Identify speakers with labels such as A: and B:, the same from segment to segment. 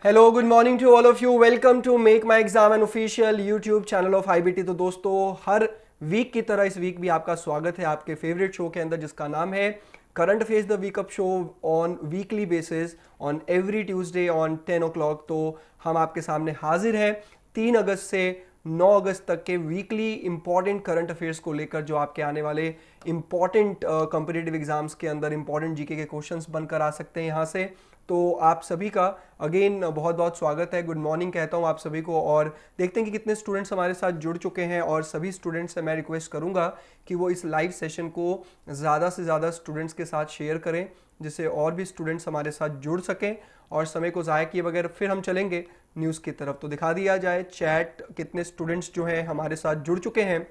A: Hello good morning to all of you. Welcome to make my exam an official YouTube channel of IBT. तो दोस्तों, हर week की तरह इस week भी आपका स्वागत है आपके फेवरेट शो के अंदर, जिसका नाम है current affairs the week up show on weekly basis on every Tuesday on 10 o'clock। तो हम आपके सामने हाजिर हैं 3 अगस्त से 9 अगस्त तक के वीकली इंपॉर्टेंट करंट अफेयर्स को लेकर, जो आपके आने वाले इंपॉर्टेंट कॉम्पिटिटिव एग्जाम्स के अंदर इंपॉर्टेंट जीके के क्वेश्चंस बनकर आ सकते हैं यहाँ से। तो आप सभी का अगेन बहुत बहुत स्वागत है, गुड मॉर्निंग कहता हूँ आप सभी को। और देखते हैं कि कितने स्टूडेंट्स हमारे साथ जुड़ चुके हैं, और सभी स्टूडेंट्स से मैं रिक्वेस्ट करूंगा कि वो इस लाइव सेशन को ज़्यादा से ज़्यादा स्टूडेंट्स के साथ शेयर करें, जिससे और भी स्टूडेंट्स हमारे साथ जुड़ सकें। और समय को ज़ाया किए बगैर फिर हम चलेंगे न्यूज़ की तरफ। तो दिखा दिया जाए चैट, कितने स्टूडेंट्स जो हैं हमारे साथ जुड़ चुके हैं।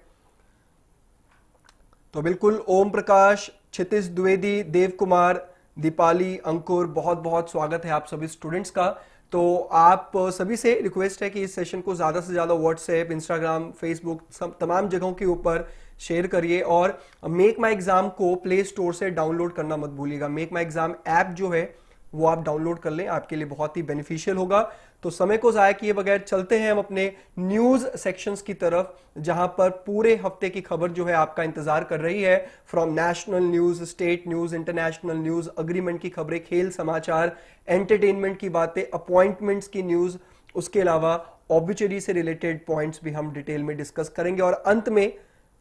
A: तो बिल्कुल, ओम प्रकाश, क्षितिज द्विवेदी, देव कुमार, दीपाली, अंकुर, बहुत बहुत स्वागत है आप सभी स्टूडेंट्स का। तो आप सभी से रिक्वेस्ट है कि इस सेशन को ज़्यादा से ज़्यादा व्हाट्सएप, इंस्टाग्राम, फेसबुक, सब तमाम जगहों के ऊपर शेयर करिए। और मेक माई एग्जाम को प्ले स्टोर से डाउनलोड करना मत भूलिएगा। मेक माई एग्जाम ऐप जो है वो आप डाउनलोड कर लें, आपके लिए बहुत ही बेनिफिशियल होगा। तो समय को ज़ाया किए बगैर चलते हैं हम अपने न्यूज़ सेक्शंस की तरफ, जहां पर पूरे हफ्ते की खबर जो है आपका इंतजार कर रही है। From national news, state news, international news, agreement की खबरें, खेल समाचार, एंटरटेनमेंट की बातें, अपॉइंटमेंट्स की न्यूज़, उसके अलावा ऑब्ituary से रिलेटेड पॉइंट्स भी हम डिटेल में डिस्कस करेंगे। और अंत में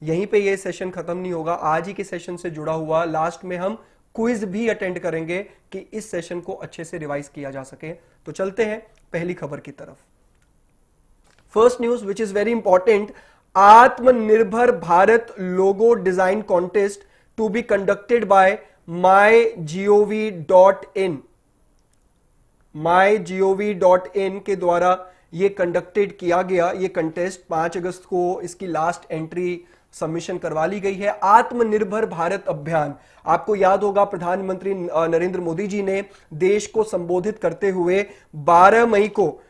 A: यहीं पे ये सेशन खत्म नहीं होगा, आज ही के सेशन से जुड़ा हुआ लास्ट में हम क्विज भी अटेंड करेंगे कि इस सेशन को अच्छे से रिवाइज किया जा सके। तो चलते हैं पहली खबर की तरफ। First news which is very important, Atmanirbhar Bharat logo design contest to be conducted by mygov.in। mygov.in के द्वारा ये कंडक्टेड किया गया ये कंटेस्ट 5 अगस्त को इसकी लास्ट एंट्री सबमिशन करवा ली गई है। आत्मनिर्भर भारत अभियान, आपको याद होगा प्रधानमंत्री नरेंद्र मोदी जी ने देश को संबोधित करते हुए 12 मई को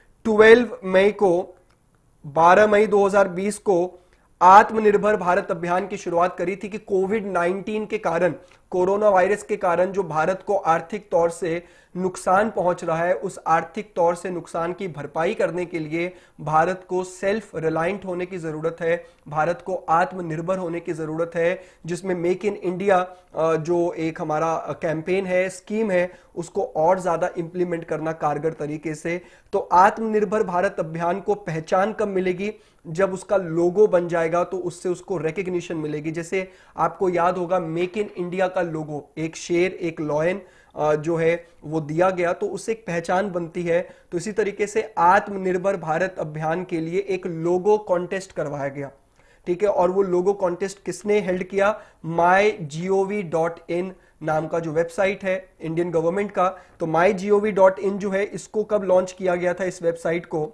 A: 12 मई 2020 को आत्मनिर्भर भारत अभियान की शुरुआत करी थी कि कोविड-19 के कारण, कोरोना वायरस के कारण जो भारत को आर्थिक तौर से नुकसान पहुंच रहा है, उस आर्थिक तौर से नुकसान की भरपाई करने के लिए भारत को सेल्फ रिलायंट होने की जरूरत है, भारत को आत्मनिर्भर होने की जरूरत है, जिसमें मेक इन इंडिया जो एक हमारा कैंपेन है, स्कीम है, उसको और ज्यादा इंप्लीमेंट करना कारगर तरीके से। तो आत्मनिर्भर भारत अभियान को पहचान कब मिलेगी? जब उसका लोगो बन जाएगा तो उससे उसको रिकग्निशन मिलेगी। जैसे आपको याद होगा मेक इन इंडिया का लोगो, एक शेर, एक लॉयन जो है वो दिया गया, तो उससे एक पहचान बनती है। तो इसी तरीके से आत्मनिर्भर भारत अभियान के लिए एक लोगो कॉन्टेस्ट करवाया गया, ठीक है। और वो लोगो कॉन्टेस्ट किसने हेल्ड किया? mygov.in नाम का जो वेबसाइट है इंडियन गवर्नमेंट का। तो mygov.in जो है, इसको कब लॉन्च किया गया था इस वेबसाइट को?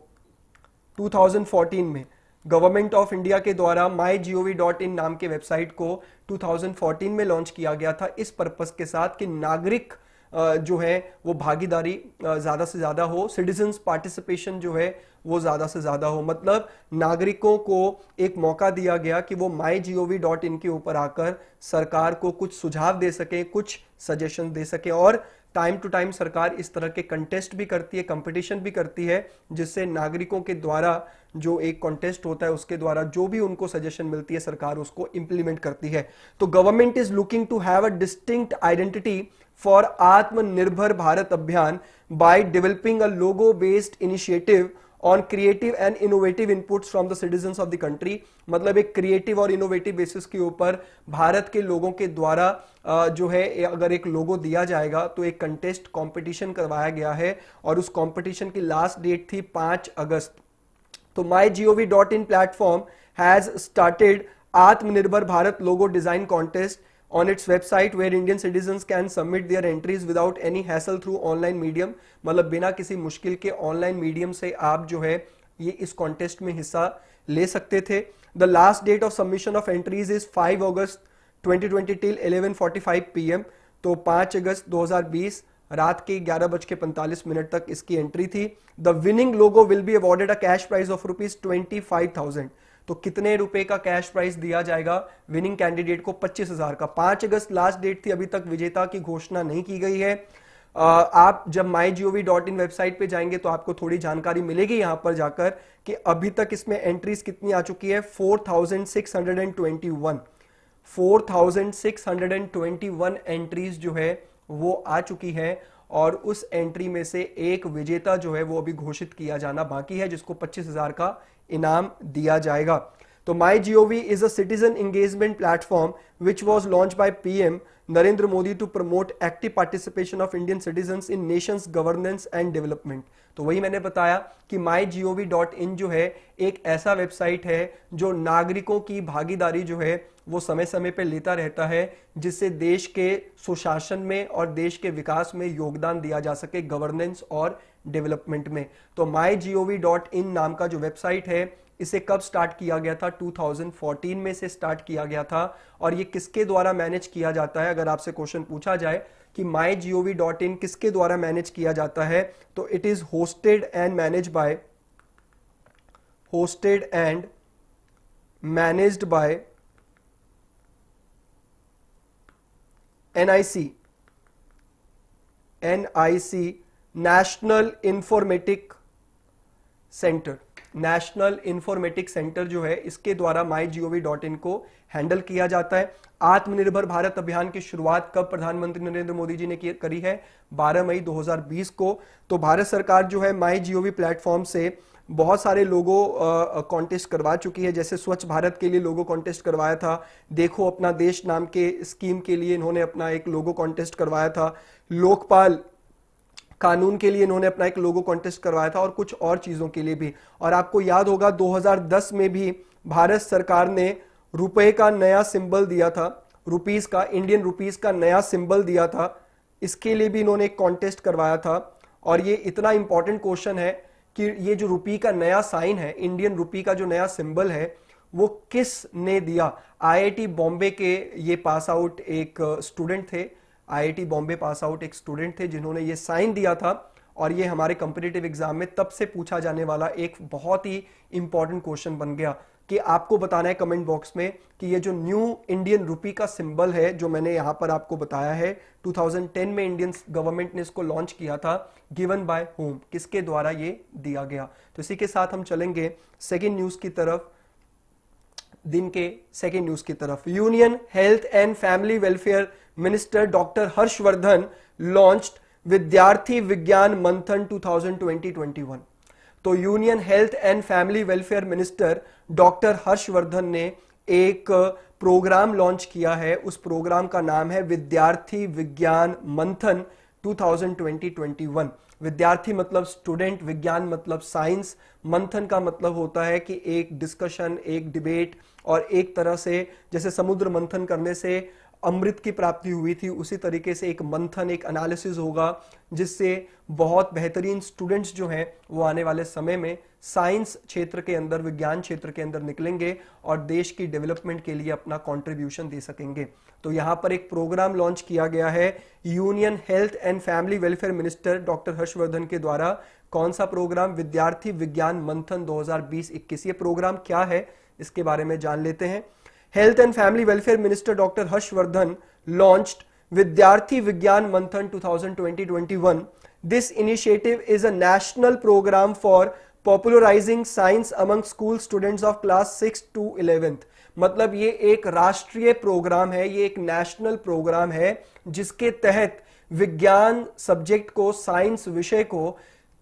A: 2014 में गवर्नमेंट ऑफ इंडिया के द्वारा mygov.in नाम के वेबसाइट को 2014 में लॉन्च किया गया था, इस पर्पस के साथ कि नागरिक जो है वो भागीदारी ज्यादा से ज्यादा हो, सिटीजन्स पार्टिसिपेशन जो है वो ज्यादा से ज्यादा हो। मतलब नागरिकों को एक मौका दिया गया कि वो mygov.in के ऊपर आकर सरकार को कुछ सुझाव दे सके, कुछ सजेशन दे सके। और टाइम टू टाइम सरकार इस तरह के कंटेस्ट भी करती है, कंपटीशन भी करती है, जिससे नागरिकों के द्वारा जो एक कॉन्टेस्ट होता है उसके द्वारा जो भी उनको सजेशन मिलती है सरकार उसको इंप्लीमेंट करती है। तो government is looking to have a distinct identity for Atmanirbhar Bharat Abhiyan by developing a logo based initiative on creative and innovative inputs from the citizens of the country. मतलब एक क्रिएटिव और इनोवेटिव बेसिस के ऊपर भारत के लोगों के द्वारा जो है अगर एक लोगो दिया जाएगा तो एक कंटेस्ट कंपटीशन करवाया गया है, और उस कंपटीशन की लास्ट डेट थी 5 अगस्त। तो mygov.in platform has started Atmanirbhar Bharat logo design contest on its website where Indian citizens can submit their entries without any hassle through online medium। मतलब बिना किसी मुश्किल के ऑनलाइन मीडियम से आप जो है ये इस कॉन्टेस्ट में हिस्सा ले सकते थे। The last date of submission of entries is 5 August 2020 till 11:45 PM। तो 5 अगस्त 2020 रात के 11:45 तक इसकी एंट्री थी। The winning logo will be awarded a cash prize of ₹25,000। तो कितने रुपए का कैश प्राइज दिया जाएगा विनिंग कैंडिडेट को? 25,000 का। 5 अगस्त लास्ट डेट थी, अभी तक विजेता की घोषणा नहीं की गई है। आप जब mygov.in वेबसाइट पे जाएंगे तो आपको थोड़ी जानकारी मिलेगी यहां पर जाकर कि अभी तक इसमें एंट्रीज कितनी आ चुकी है, 4621 4621 एंट्रीज जो है वो आ चुकी है। और उस एंट्री में से एक विजेता जो है वो अभी घोषित किया जाना बाकी है, जिसको 25,000 का इनाम दिया जाएगा। तो MyGov is a citizen engagement platform which was launched by PM Narendra Modi to promote active participation of Indian citizens in nation's governance and development। तो वही मैंने बताया कि mygov.in जो है एक ऐसा वेबसाइट है जो नागरिकों की भागीदारी जो है वो समय समय पे लेता रहता है, जिससे देश के सुशासन में और देश के विकास में योगदान दिया जा सके, गवर्नेंस और डेवलपमेंट में। तो mygov.in नाम का जो वेबसाइट है इसे कब स्टार्ट किया गया था, 2014 में से स्टार्ट किया गया था। और ये किसके द्वारा मैनेज किया जाता है, अगर आपसे क्वेश्चन पूछा जाए कि mygov.in किसके द्वारा मैनेज किया जाता है, तो it is hosted and managed by NIC national informatic centre जो है इसके द्वारा mygov.in को हैंडल किया जाता है। आत्मनिर्भर भारत अभियान की शुरुआत कब प्रधानमंत्री नरेंद्र मोदी जी ने करी है, 12 मई 2020 को। तो भारत सरकार जो है MyGov प्लेटफॉर्म से बहुत सारे लोगो कॉन्टेस्ट करवा चुकी है। जैसे स्वच्छ भारत के लिए लोगो कॉन्टेस्ट करवाया था, देखो अपना देश नाम के स्कीम के लिए इन्होंने अपना एक लोगो कॉन्टेस्ट करवाया था, लोकपाल कानून के लिए इन्होंने अपना एक लोगो कॉन्टेस्ट करवाया था, और कुछ और चीजों के लिए भी। और आपको याद होगा 2010 में भी भारत सरकार ने रुपए का नया सिंबल दिया था, रुपीस का, इंडियन रुपीस का नया सिंबल दिया था, इसके लिए भी इन्होंने एक कॉन्टेस्ट करवाया था। और ये इतना इंपॉर्टेंट क्वेश्चन है कि ये जो रुपी का नया साइन है, इंडियन रुपी का जो नया सिंबल है, वो किस ने दिया। IIT बॉम्बे के ये पास आउट एक स्टूडेंट थे, IIT बॉम्बे पास आउट एक स्टूडेंट थे जिन्होंने ये साइन दिया था। और ये हमारे कॉम्पिटिटिव एग्जाम में तब से पूछा जाने वाला एक बहुत ही इंपॉर्टेंट क्वेश्चन बन गया कि आपको बताना है कमेंट बॉक्स में कि ये जो न्यू इंडियन रुपी का सिंबल है जो मैंने यहां पर आपको बताया है, 2010 में इंडियन गवर्नमेंट ने इसको लॉन्च किया था, गिवन बाय होम, किसके द्वारा ये दिया गया। तो इसी के साथ हम चलेंगे सेकेंड न्यूज की तरफ, दिन के सेकेंड न्यूज की तरफ। Union health and family welfare minister doctor Harshvardhan launched Vidyarthi Vigyan मंथन 2020-21। तो union health and family welfare minister doctor Harshvardhan ने एक प्रोग्राम लॉन्च किया है। उस प्रोग्राम का नाम है विद्यार्थी विज्ञान मंथन 2020-21। विद्यार्थी मतलब स्टूडेंट, विज्ञान मतलब साइंस, मंथन का मतलब होता है कि एक डिस्कशन, एक डिबेट, और एक तरह से जैसे समुद्र मंथन करने से अमृत की प्राप्ति हुई थी, उसी तरीके से एक मंथन, एक एनालिसिस होगा जिससे बहुत बेहतरीन स्टूडेंट्स जो हैं वो आने वाले समय में साइंस क्षेत्र के अंदर, विज्ञान क्षेत्र के अंदर निकलेंगे और देश की डेवलपमेंट के लिए अपना कंट्रीब्यूशन दे सकेंगे। तो यहाँ पर एक प्रोग्राम लॉन्च किया गया है union health and family welfare minister doctor Harshvardhan के द्वारा। कौन सा प्रोग्राम, विद्यार्थी विज्ञान मंथन 2020-21। ये प्रोग्राम क्या है इसके बारे में जान लेते हैं। Health and family welfare minister doctor Harshvardhan launched Vidyarthi Vigyan Manthan 2020-21. This initiative is a national program for popularizing science among school students of class 6 to 11th। मतलब ये एक राष्ट्रीय प्रोग्राम है, ये एक नेशनल प्रोग्राम है जिसके तहत विज्ञान सब्जेक्ट को, साइंस विषय को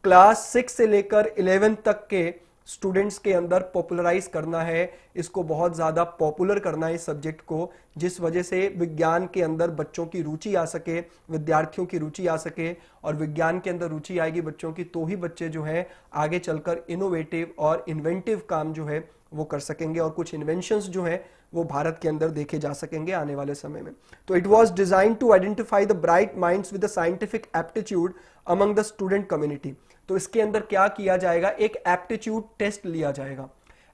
A: क्लास 6 से लेकर 11 तक के स्टूडेंट्स के अंदर पॉपुलराइज करना है, इसको बहुत ज्यादा पॉपुलर करना है इस सब्जेक्ट को, जिस वजह से विज्ञान के अंदर बच्चों की रुचि आ सके, विद्यार्थियों की रुचि आ सके। और विज्ञान के अंदर रुचि आएगी बच्चों की तो ही बच्चे जो है आगे चलकर इनोवेटिव और इन्वेंटिव काम जो है वो कर सकेंगे, और कुछ इन्वेंशंस जो है वो भारत के अंदर देखे जा सकेंगे आने वाले समय में। तो it was design to identify the bright minds with the scientific aptitude among the student community. तो इसके अंदर क्या किया जाएगा, एक एप्टीट्यूड टेस्ट लिया जाएगा,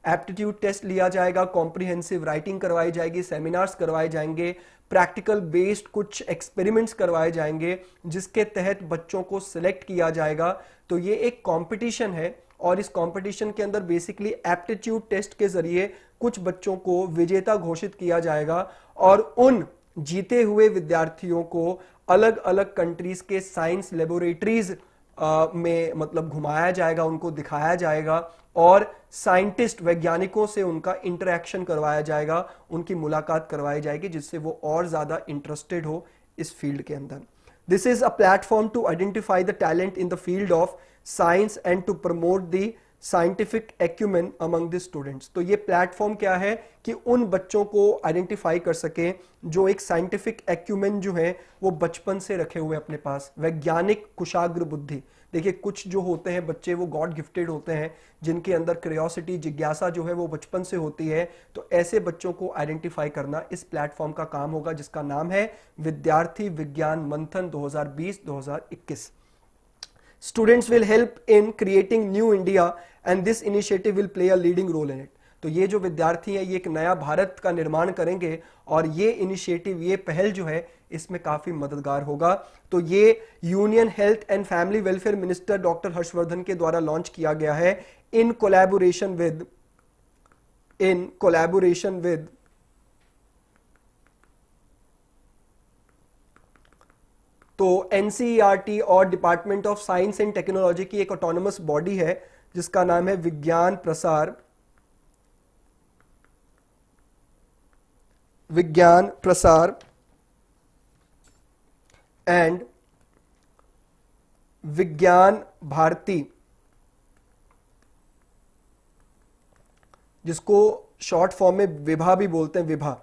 A: एप्टीट्यूड टेस्ट लिया जाएगा, कॉम्प्रिहेंसिव राइटिंग करवाई जाएगी, सेमिनार्स करवाए जाएंगे, प्रैक्टिकल बेस्ड कुछ एक्सपेरिमेंट्स करवाए जाएंगे, जिसके तहत बच्चों को सिलेक्ट किया जाएगा। तो ये एक कंपटीशन है और इस कंपटीशन के अंदर बेसिकली एप्टीट्यूड टेस्ट के जरिए कुछ बच्चों को विजेता घोषित किया जाएगा और उन जीते हुए विद्यार्थियों को अलग अलग कंट्रीज के साइंस लेबोरेटरीज में मतलब घुमाया जाएगा, उनको दिखाया जाएगा और साइंटिस्ट वैज्ञानिकों से उनका इंटरेक्शन करवाया जाएगा, उनकी मुलाकात करवाई जाएगी, जिससे वो और ज्यादा इंटरेस्टेड हो इस फील्ड के अंदर. This is a platform to identify the talent in the field of science and to promote the scientific acumen among the students. तो ये प्लेटफॉर्म क्या है कि उन बच्चों को आइडेंटिफाई कर सके जो एक साइंटिफिक एक्यूमेन जो है वो बचपन से रखे हुए अपने पास, वैज्ञानिक कुशाग्र बुद्धि. देखिए कुछ जो होते हैं बच्चे वो गॉड गिफ्टेड होते हैं, जिनके अंदर क्यूरियोसिटी जिज्ञासा जो है वो बचपन से होती है. तो ऐसे बच्चों को आइडेंटिफाई करना इस प्लेटफॉर्म का काम होगा, जिसका नाम है विद्यार्थी विज्ञान मंथन 2020-2021. Students will help in creating new India and this initiative will play a leading role in it. तो ये जो विद्यार्थी हैं ये एक नया भारत का निर्माण करेंगे और ये इनिशिएटिव, ये पहल जो है इसमें काफी मददगार होगा. तो ये union health and family welfare minister doctor Harshvardhan के द्वारा लॉन्च किया गया है इन कोलैबोरेशन विद तो एनसीईआरटी और department of science and technology की एक ऑटोनमस बॉडी है जिसका नाम है विज्ञान प्रसार एंड विज्ञान भारती, जिसको शॉर्ट फॉर्म में विभा भी बोलते हैं.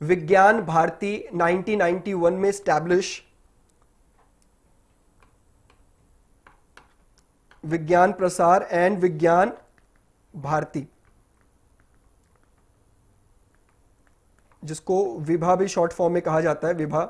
A: विज्ञान भारती 1991 में स्टैब्लिश, विज्ञान प्रसार एंड विज्ञान भारती, जिसको विभा भी शॉर्ट फॉर्म में कहा जाता है, विभा.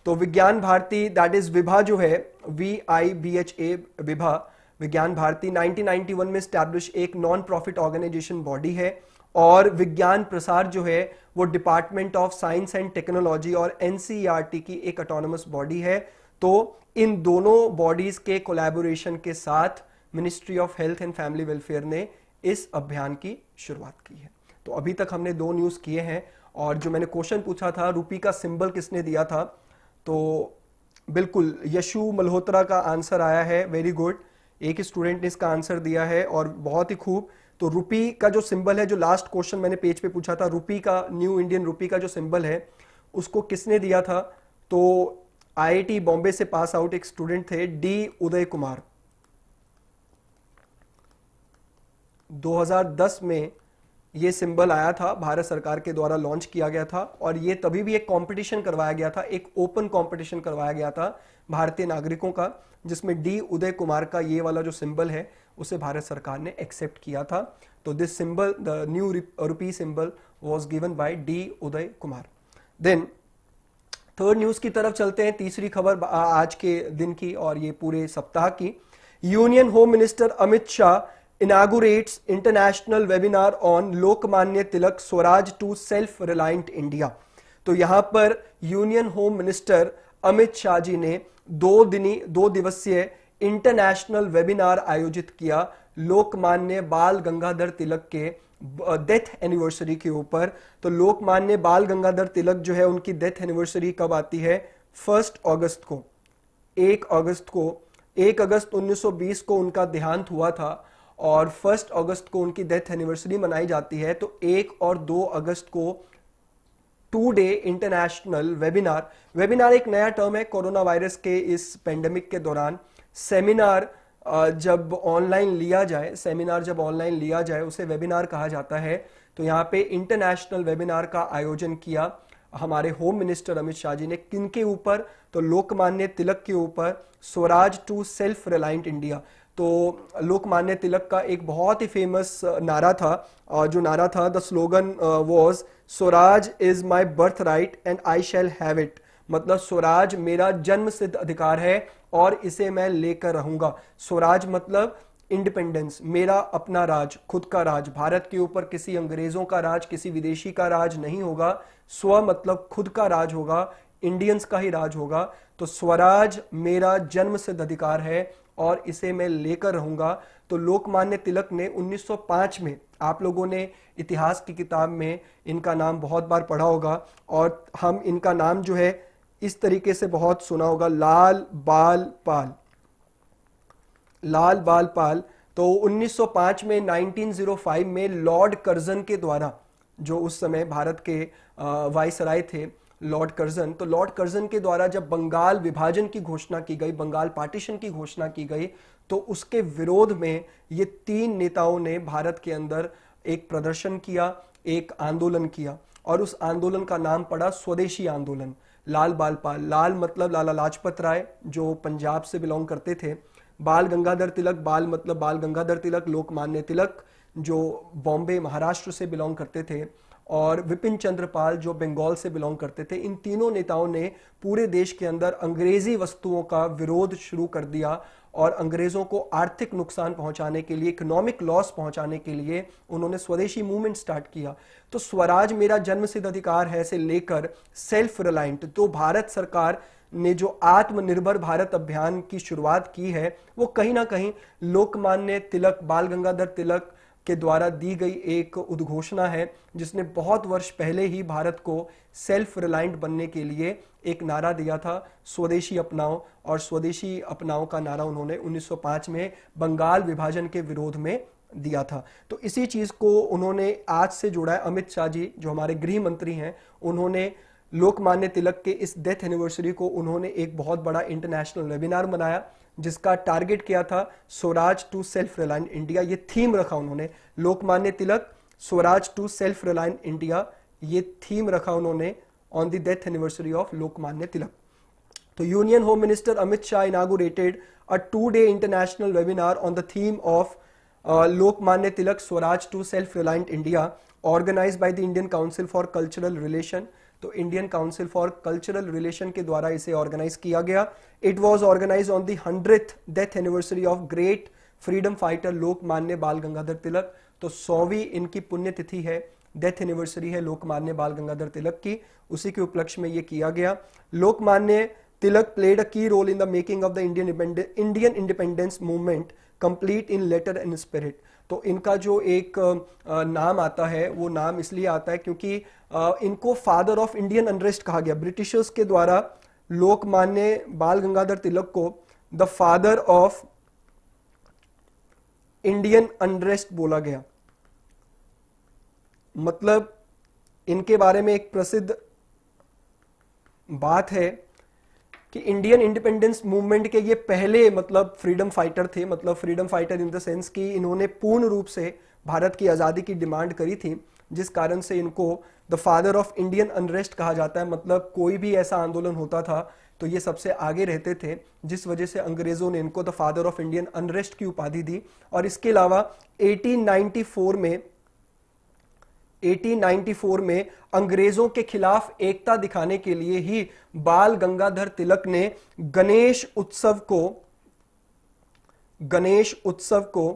A: तो विज्ञान भारती दैट इज विभा जो है VIBHA विभा, विज्ञान भारती 1991 में स्टैब्लिश एक नॉन प्रॉफिट ऑर्गेनाइजेशन बॉडी है. और विज्ञान प्रसार जो है वो department of science and technology और एनसीईआरटी की एक ऑटोनमस बॉडी है. तो इन दोनों बॉडीज के कोलैबोरेशन के साथ ministry of health and family welfare ने इस अभियान की शुरुआत की है. तो अभी तक हमने 2 न्यूज किए हैं. और जो मैंने क्वेश्चन पूछा था रूपी का सिंबल किसने दिया था, तो बिल्कुल यशु मल्होत्रा का आंसर आया है. वेरी गुड, एक स्टूडेंट ने इसका आंसर दिया है और बहुत ही खूब. तो रुपी का जो सिंबल है, जो लास्ट क्वेश्चन मैंने पेज पे पूछा था, रुपी का, न्यू इंडियन रुपी का जो सिंबल है उसको किसने दिया था, तो आईआईटी बॉम्बे से पास आउट एक स्टूडेंट थे डी उदय कुमार. 2010 में ये सिंबल आया था, भारत सरकार के द्वारा लॉन्च किया गया था. और ये तभी भी एक कंपटीशन करवाया गया था, एक ओपन कंपटीशन करवाया गया था भारतीय नागरिकों का, जिसमें डी उदय कुमार का ये वाला जो सिंबल है उसे भारत सरकार ने एक्सेप्ट किया था. तो this symbol, the new rupee symbol was given by D Uday Kumar. Then third news की तरफ चलते हैं, तीसरी खबर आज के दिन की और ये पूरे सप्ताह की. Union home minister Amit Shah inaugurates international webinar on Lokmanya Tilak Swaraj to self reliant India. तो यहां पर union home minister Amit Shah ji ने 2 दिवसीय इंटरनेशनल वेबिनार आयोजित किया लोकमान्य बाल गंगाधर तिलक के डेथ एनिवर्सरी के ऊपर. तो लोकमान्य बाल गंगाधर तिलक जो है उनकी डेथ एनिवर्सरी कब आती है, 1 अगस्त को. 1 अगस्त 1920 को उनका देहांत हुआ था और 1 अगस्त को उनकी डेथ एनिवर्सरी मनाई जाती है. तो 1 और 2 अगस्त को 2 डे इंटरनेशनल वेबिनार एक नया टर्म है कोरोना वायरस के इस पेंडेमिक के दौरान. सेमिनार जब ऑनलाइन लिया जाए उसे वेबिनार कहा जाता है. तो यहाँ पे इंटरनेशनल वेबिनार का आयोजन किया हमारे होम मिनिस्टर अमित शाह जी ने. किनके ऊपर, तो लोकमान्य तिलक के ऊपर, Swaraj to self reliant India. तो लोकमान्य तिलक का एक बहुत ही फेमस नारा था, और जो नारा था, the slogan was Swaraj is my birth right and I shall have it. मतलब स्वराज मेरा जन्म सिद्ध अधिकार है और इसे मैं लेकर रहूंगा. स्वराज मतलब इंडिपेंडेंस, मेरा अपना राज, खुद का राज. भारत के ऊपर किसी अंग्रेजों का राज, किसी विदेशी का राज नहीं होगा. स्व मतलब खुद का राज होगा, इंडियंस का ही राज होगा. तो स्वराज मेरा जन्म सिद्ध अधिकार है और इसे मैं लेकर रहूंगा। तो लोकमान्य तिलक ने 1905 में, आप लोगों ने इतिहास की किताब में इनका नाम बहुत बार पढ़ा होगा और हम इनका नाम जो है इस तरीके से बहुत सुना होगा, लाल बाल पाल। लाल बाल पाल। तो 1905 में 1905 में लॉर्ड कर्जन के द्वारा, जो उस समय भारत के वायसराय थे लॉर्ड कर्जन, तो लॉर्ड कर्जन के द्वारा जब बंगाल विभाजन की घोषणा की गई, बंगाल पार्टीशन की घोषणा की गई, तो उसके विरोध में ये 3 नेताओं ने भारत के अंदर एक प्रदर्शन किया, एक आंदोलन किया और उस आंदोलन का नाम पड़ा स्वदेशी आंदोलन। लाल बाल पाल, लाल मतलब लाला लाजपत राय जो पंजाब से बिलोंग करते थे, बाल गंगाधर तिलक, बाल मतलब बाल गंगाधर तिलक, लोकमान्य तिलक जो बॉम्बे महाराष्ट्र से बिलोंग करते थे, और विपिन चंद्र पाल जो बंगाल से बिलोंग करते थे। इन तीनों नेताओं ने पूरे देश के अंदर अंग्रेजी वस्तुओं का विरोध शुरू कर दिया और अंग्रेजों को आर्थिक नुकसान पहुंचाने के लिए, इकोनॉमिक लॉस पहुंचाने के लिए उन्होंने स्वदेशी मूवमेंट स्टार्ट किया। तो स्वराज मेरा जन्मसिद्ध अधिकार है से लेकर सेल्फ रिलायंट, तो भारत सरकार ने जो आत्मनिर्भर भारत अभियान की शुरुआत की है वो कहीं ना कहीं लोकमान्य तिलक, बाल गंगाधर तिलक के द्वारा दी गई एक उद्घोषणा है, जिसने बहुत वर्ष पहले ही भारत को सेल्फ रिलायंट बनने के लिए एक नारा दिया था, स्वदेशी अपनाओ। और स्वदेशी अपनाओ का नारा उन्होंने 1905 में बंगाल विभाजन के विरोध में दिया था। तो इसी चीज को उन्होंने आज से जोड़ा है। अमित शाह जी जो हमारे गृह मंत्री हैं, उन्होंने लोकमान्य तिलक के इस डेथ एनिवर्सरी को उन्होंने एक बहुत बड़ा इंटरनेशनल वेबिनार बनाया, जिसका टारगेट किया था Swaraj to self reliant India. ये थीम रखा उन्होंने, Lokmanya Tilak Swaraj to self reliant India, ये थीम रखा उन्होंने on the death anniversary of Lokmanya Tilak. तो union home minister Amit Shah inaugurated a 2-day international webinar on the theme of Lokmanya Tilak Swaraj to self reliant India, organised by the Indian Council for Cultural Relation. तो Indian Council for Cultural Relation के द्वारा इसे organise किया गया। It was organised on the 100th death anniversary of great freedom fighter Lokmanya Bal Gangadhar तिलक। तो 100वीं इनकी पुण्यतिथि है, डेथ एनिवर्सरी है लोकमान्य बाल गंगाधर तिलक की, उसी के उपलक्ष्य में यह किया गया। Lokmanya Tilak played a key role in the making of the Indian independence movement complete in letter and spirit. तो इनका जो एक नाम आता है वो नाम इसलिए आता है क्योंकि इनको फादर ऑफ इंडियन अनरेस्ट कहा गया। ब्रिटिशर्स के द्वारा लोकमान्य बाल गंगाधर तिलक को the father of Indian unrest बोला गया। मतलब इनके बारे में एक प्रसिद्ध बात है कि इंडियन इंडिपेंडेंस मूवमेंट के ये पहले मतलब फ्रीडम फाइटर थे। मतलब freedom fighter in the sense कि इन्होंने पूर्ण रूप से भारत की आज़ादी की डिमांड करी थी, जिस कारण से इनको the father of Indian unrest कहा जाता है। मतलब कोई भी ऐसा आंदोलन होता था तो ये सबसे आगे रहते थे, जिस वजह से अंग्रेजों ने इनको the father of Indian unrest की उपाधि दी। और इसके अलावा 1894 में अंग्रेजों के खिलाफ एकता दिखाने के लिए ही बाल गंगाधर तिलक ने गणेश उत्सव को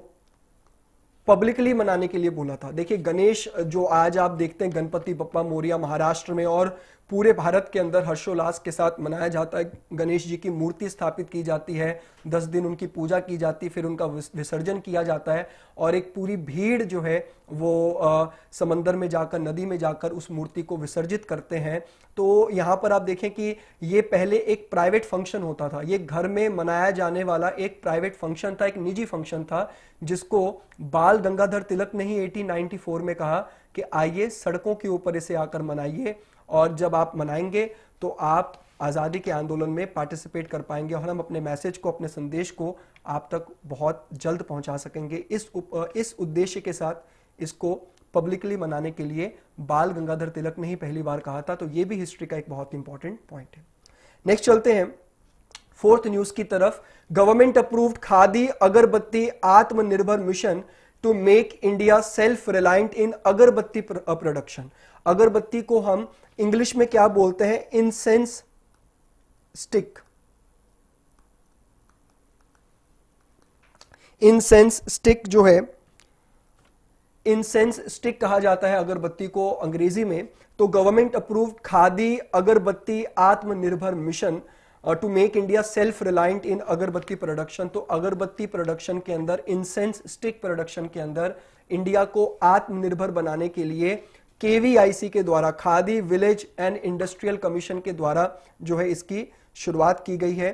A: पब्लिकली मनाने के लिए बोला था। देखिए गणेश जो आज आप देखते हैं गणपति बप्पा मोरिया महाराष्ट्र में और पूरे भारत के अंदर हर्षोल्लास के साथ मनाया जाता है। गणेश जी की मूर्ति स्थापित की जाती है, 10 दिन उनकी पूजा की जाती है, फिर उनका विसर्जन किया जाता है और एक पूरी भीड़ जो है वो समंदर में जाकर, नदी में जाकर उस मूर्ति को विसर्जित करते हैं। तो यहाँ पर आप देखें कि ये पहले एक प्राइवेट फंक्शन होता था, ये घर में मनाया जाने वाला एक प्राइवेट फंक्शन था, एक निजी फंक्शन था, जिसको बाल गंगाधर तिलक ने ही 1894 में कहा कि आइए सड़कों के ऊपर इसे आकर मनाइए और जब आप मनाएंगे तो आप आज़ादी के आंदोलन में पार्टिसिपेट कर पाएंगे और हम अपने मैसेज को, अपने संदेश को आप तक बहुत जल्द पहुंचा सकेंगे। इस उद्देश्य के साथ इसको पब्लिकली मनाने के लिए बाल गंगाधर तिलक ने ही पहली बार कहा था। तो ये भी हिस्ट्री का एक बहुत इंपॉर्टेंट पॉइंट है। नेक्स्ट चलते हैं 4th न्यूज की तरफ। Government approved Khadi agarbatti Atmanirbhar mission to make India self reliant in agarbatti production. अगरबत्ती को हम इंग्लिश में क्या बोलते हैं? Incense stick. इंसेंस स्टिक जो है, इंसेंस स्टिक कहा जाता है अगरबत्ती को अंग्रेजी में। तो government approved Khadi agarbatti Atmanirbhar mission to make India self reliant in agarbatti production. तो अगरबत्ती प्रोडक्शन के अंदर, इंसेंस स्टिक प्रोडक्शन के अंदर इंडिया को आत्मनिर्भर बनाने के लिए केवीआईसी के द्वारा, khadi village and industrial commission के द्वारा जो है इसकी शुरुआत की गई है।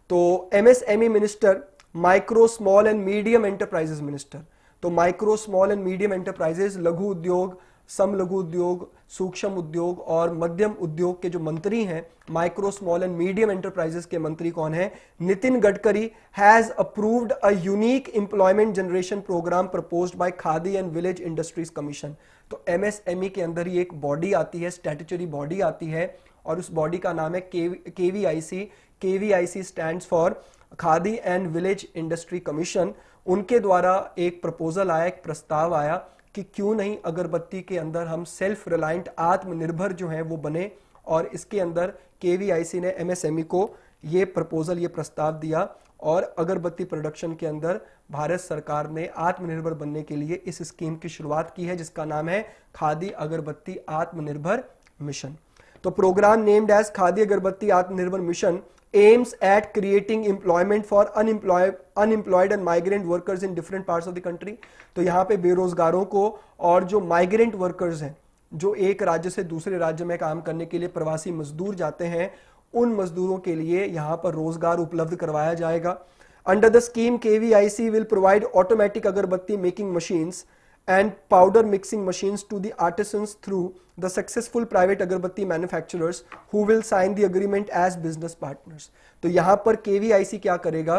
A: तो MSME minister, micro small and medium enterprises minister, तो micro small and medium enterprises, लघु उद्योग, समलघु उद्योग, सूक्ष्म उद्योग और मध्यम उद्योग के जो मंत्री हैं, micro small and medium enterprises के मंत्री कौन है? Nitin Gadkari has approved a unique employment generation programme proposed by Khadi and village industries commission. तो एमएसएमई के अंदर ही एक बॉडी आती है, स्टैट्यूटरी बॉडी आती है, और उस बॉडी का नाम है KVIC. KVIC stands for khadi and village industry commission. उनके द्वारा एक प्रपोजल आया, एक प्रस्ताव आया कि क्यों नहीं अगरबत्ती के अंदर हम सेल्फ रिलायंट, आत्मनिर्भर जो है वो बने, और इसके अंदर केवीआईसी ने एमएसएमई को ये प्रपोजल, ये प्रस्ताव दिया, और अगरबत्ती प्रोडक्शन के अंदर भारत सरकार ने आत्मनिर्भर बनने के लिए इस स्कीम की शुरुआत की है, जिसका नाम है खादी अगरबत्ती आत्मनिर्भर मिशन। तो programme named as khadi agarbatti Atmanirbhar mission aims at creating employment for unemployed and migrant workers in different parts of the country। तो यहाँ पे बेरोजगारों को और जो माइग्रेंट वर्कर्स हैं, जो एक राज्य से दूसरे राज्य में काम करने के लिए प्रवासी मजदूर जाते हैं, उन मजदूरों के लिए यहाँ पर रोजगार उपलब्ध करवाया जाएगा। Under the scheme KVIC will provide automatic agarbatti making machines and powder mixing machines to the artisans through the successful private agarbatti manufacturers who will sign the agreement as business partners। तो यहां पर केवीआईसी क्या करेगा?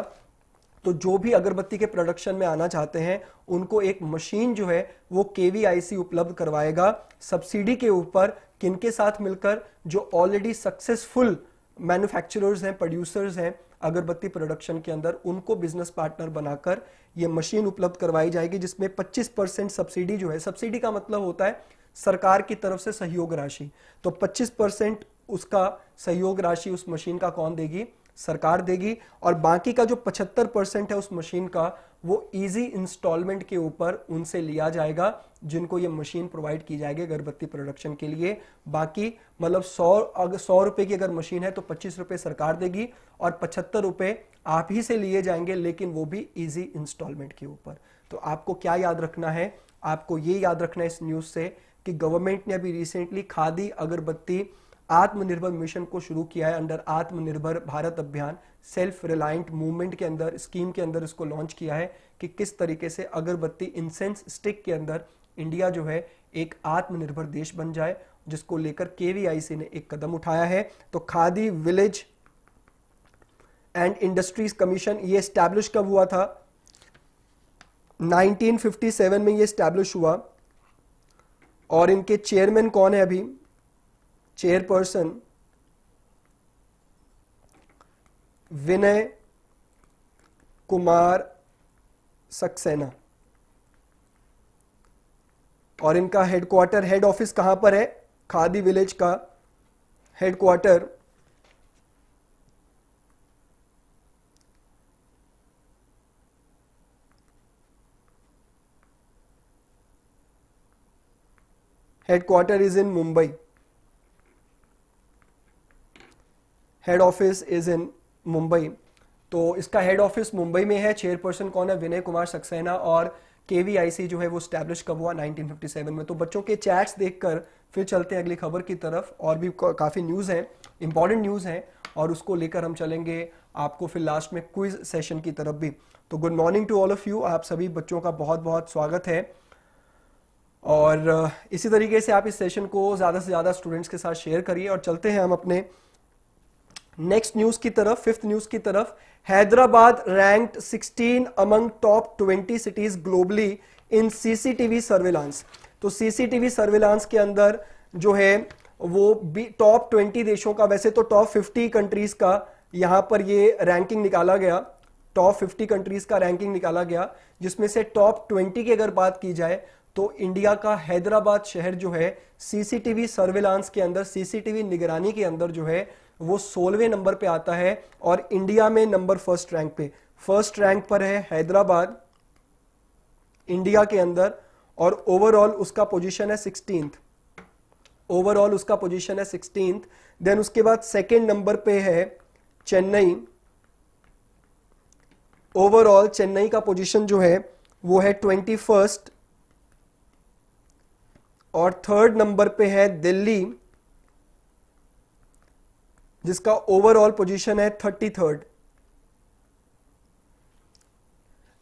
A: तो जो भी अगरबत्ती के प्रोडक्शन में आना चाहते हैं उनको एक मशीन जो है वो केवीआईसी उपलब्ध करवाएगा, सब्सिडी के ऊपर। किनके साथ मिलकर? जो ऑलरेडी सक्सेसफुल मैन्युफैक्चरर्स हैं, प्रोड्यूसर्स हैं अगरबत्ती प्रोडक्शन के अंदर, उनको बिजनेस पार्टनर बनाकर ये मशीन उपलब्ध करवाई जाएगी, जिसमें 25% सब्सिडी जो है, सब्सिडी का मतलब होता है सरकार की तरफ से सहयोग राशि, तो 25% उसका सहयोग राशि उस मशीन का कौन देगी? सरकार देगी। और बाकी का जो 75% है उस मशीन का, वो इजी इंस्टॉलमेंट के ऊपर उनसे लिया जाएगा जिनको ये मशीन प्रोवाइड की जाएगी अगरबत्ती प्रोडक्शन के लिए। बाकी मतलब 100 रुपए की अगर मशीन है तो 25 रुपए सरकार देगी और 75 रुपए आप ही से लिए जाएंगे, लेकिन वो भी इजी इंस्टॉलमेंट के ऊपर। तो आपको क्या याद रखना है? आपको ये याद रखना है इस न्यूज से कि गवर्नमेंट ने अभी रिसेंटली खादी अगरबत्ती आत्मनिर्भर मिशन को शुरू किया है अंडर आत्मनिर्भर भारत अभियान, सेल्फ रिलायंट मूवमेंट के अंदर, स्कीम के अंदर इसको लॉन्च किया है कि किस तरीके से अगरबत्ती इंसेंस स्टिक के अंदर इंडिया जो है एक आत्मनिर्भर देश बन जाए, जिसको लेकर केवीआईसी ने एक कदम उठाया है। तो khadi village and industries commission ये एस्टैब्लिश कब हुआ था? 1957 में ये एस्टैब्लिश हुआ, और इनके चेयरमैन कौन है अभी? चेयरपर्सन विनय कुमार सक्सेना, और इनका हेडक्वार्टर, हेड ऑफिस कहां पर है? खादी विलेज का headquarter is in Mumbai, head office is in Mumbai. तो इसका हेड ऑफिस मुंबई में है। चेयरपर्सन कौन है? विनय कुमार सक्सेना। और केवीआईसी जो है वो स्टैब्लिश कब हुआ? 1957 में। तो बच्चों के चैट्स देखकर फिर चलते हैं अगली खबर की तरफ, और भी काफी न्यूज है, इंपॉर्टेंट न्यूज है, और उसको लेकर हम चलेंगे आपको फिर लास्ट में क्विज सेशन की तरफ भी। तो good morning to all of you, आप सभी बच्चों का बहुत बहुत स्वागत है। और इसी तरीके से आप इस सेशन को ज्यादा से ज्यादा स्टूडेंट्स के साथ शेयर करिए, और चलते हैं हम अपने नेक्स्ट न्यूज की तरफ, फिफ्थ न्यूज की तरफ। Hyderabad ranked 16 among top 20 cities globally इन सीसीटीवी सर्विलांस। तो सीसीटीवी सर्विलांस के अंदर जो है वो भी टॉप 20 देशों का, वैसे तो टॉप 50 कंट्रीज का यहां पर ये रैंकिंग निकाला गया, टॉप 50 कंट्रीज का रैंकिंग निकाला गया, जिसमें से टॉप 20 की अगर बात की जाए तो इंडिया का हैदराबाद शहर जो है सीसीटीवी सर्विलांस के अंदर, सीसीटीवी निगरानी के अंदर जो है वो 16वें नंबर पे आता है, और इंडिया में नंबर फर्स्ट रैंक पे, फर्स्ट रैंक पर है हैदराबाद इंडिया के अंदर, और ओवरऑल उसका पोजीशन है 16th, ओवरऑल उसका पोजीशन है 16th। देन उसके बाद सेकेंड नंबर पे है चेन्नई, ओवरऑल चेन्नई का पोजीशन जो है वो है 21st, और थर्ड नंबर पे है दिल्ली जिसका ओवरऑल पोजीशन है 33rd।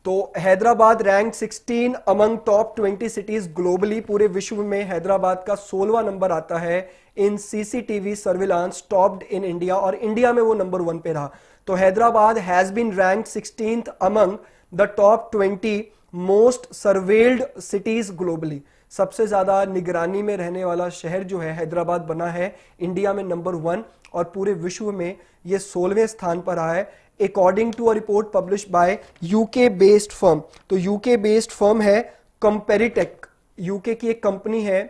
A: तो Hyderabad rank 16 among top 20 cities globally. पूरे विश्व में हैदराबाद का 16वां नंबर आता है in CCTV surveillance topped in India, और इंडिया में वो नंबर 1 पे रहा। तो Hyderabad has been rank 16th among the top 20 most surveilled cities globally. सबसे ज्यादा निगरानी में रहने वाला शहर जो है हैदराबाद बना है इंडिया में नंबर 1, और पूरे विश्व में ये 16वें स्थान पर आया है according to a report publish by UK based firm. तो यूके बेस्ड फर्म है कंपेरिटेक, यूके की एक कंपनी है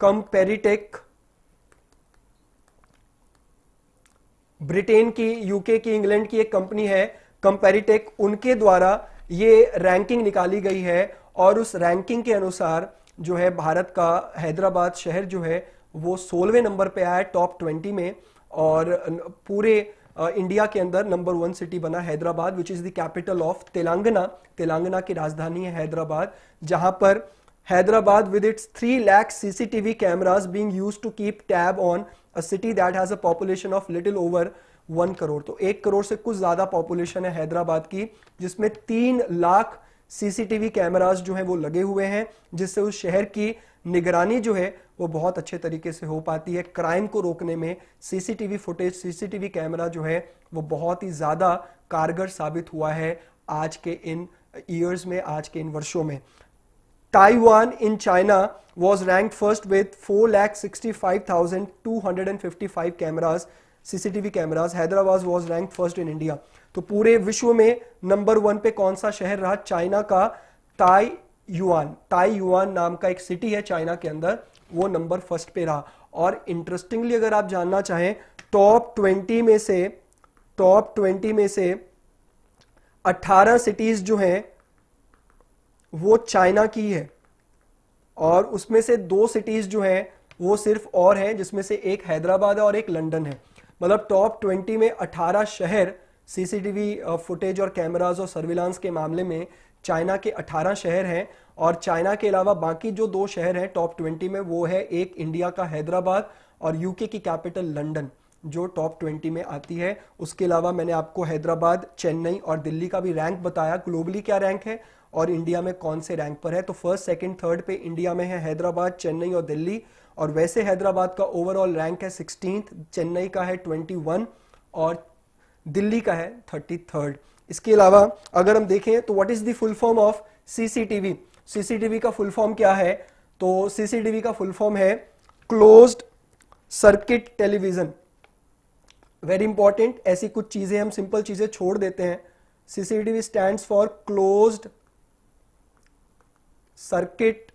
A: कंपेरिटेक, ब्रिटेन की, यूके की, इंग्लैंड की एक कंपनी है कंपेरिटेक, उनके द्वारा ये रैंकिंग निकाली गई है। और उस रैंकिंग के अनुसार जो है भारत का हैदराबाद शहर जो है वो 16वें नंबर पे आया टॉप 20 में, और पूरे इंडिया के अंदर नंबर 1 सिटी बना Hyderabad, which is the capital of Telangana. Telangana की राजधानी है हैदराबाद, जहां पर Hyderabad with its 3 lakh CCTV cameras being used to keep tab on a city that has a population of little over 1 crore. तो 1 करोड़ से कुछ ज्यादा पॉपुलेशन है हैदराबाद की, जिसमें 3 लाख सीसीटीवी कैमरास जो है वो लगे हुए हैं, जिससे उस शहर की निगरानी जो है वो बहुत अच्छे तरीके से हो पाती है। क्राइम को रोकने में सीसीटीवी फुटेज, सीसीटीवी कैमरा जो है वो बहुत ही ज्यादा कारगर साबित हुआ है आज के इन ईयर्स में, आज के इन वर्षों में। Taiwan in China was ranked first with 4,65,255 cameras, CCTV cameras. Hyderabad was ranked first in India. तो पूरे विश्व में नंबर 1 पे कौन सा शहर रहा? चाइना का ताइयुआन नाम का एक सिटी है चाइना के अंदर, वो नंबर 1 पे रहा। और इंटरेस्टिंगली अगर आप जानना चाहें, टॉप 20 में से 18 सिटीज जो हैं वो चाइना की है, और उसमें से 2 सिटीज जो हैं वो सिर्फ और हैं, जिसमें से एक हैदराबाद है और एक लंदन है। मतलब टॉप 20 में 18 शहर सीसीटीवी फुटेज और कैमरास और सर्विलांस के मामले में चाइना के 18 शहर हैं, और चाइना के अलावा बाकी जो 2 शहर हैं टॉप 20 में, वो है एक इंडिया का हैदराबाद और यूके की कैपिटल लंदन, जो टॉप 20 में आती है। उसके अलावा मैंने आपको हैदराबाद, चेन्नई और दिल्ली का भी रैंक बताया, ग्लोबली क्या रैंक है और इंडिया में कौन से रैंक पर है। तो फर्स्ट, सेकंड, थर्ड पे इंडिया में है हैदराबाद, चेन्नई और दिल्ली, और वैसे हैदराबाद का ओवरऑल रैंक है 16th, चेन्नई का है 21 और दिल्ली का है 33rd। इसके अलावा अगर हम देखें तो what is the full form of CCTV? CCTV का फुल फॉर्म क्या है? तो सीसीटीवी का फुल फॉर्म है closed circuit television. Very important, ऐसी कुछ चीजें हम सिंपल चीजें छोड़ देते हैं। CCTV stands for closed circuit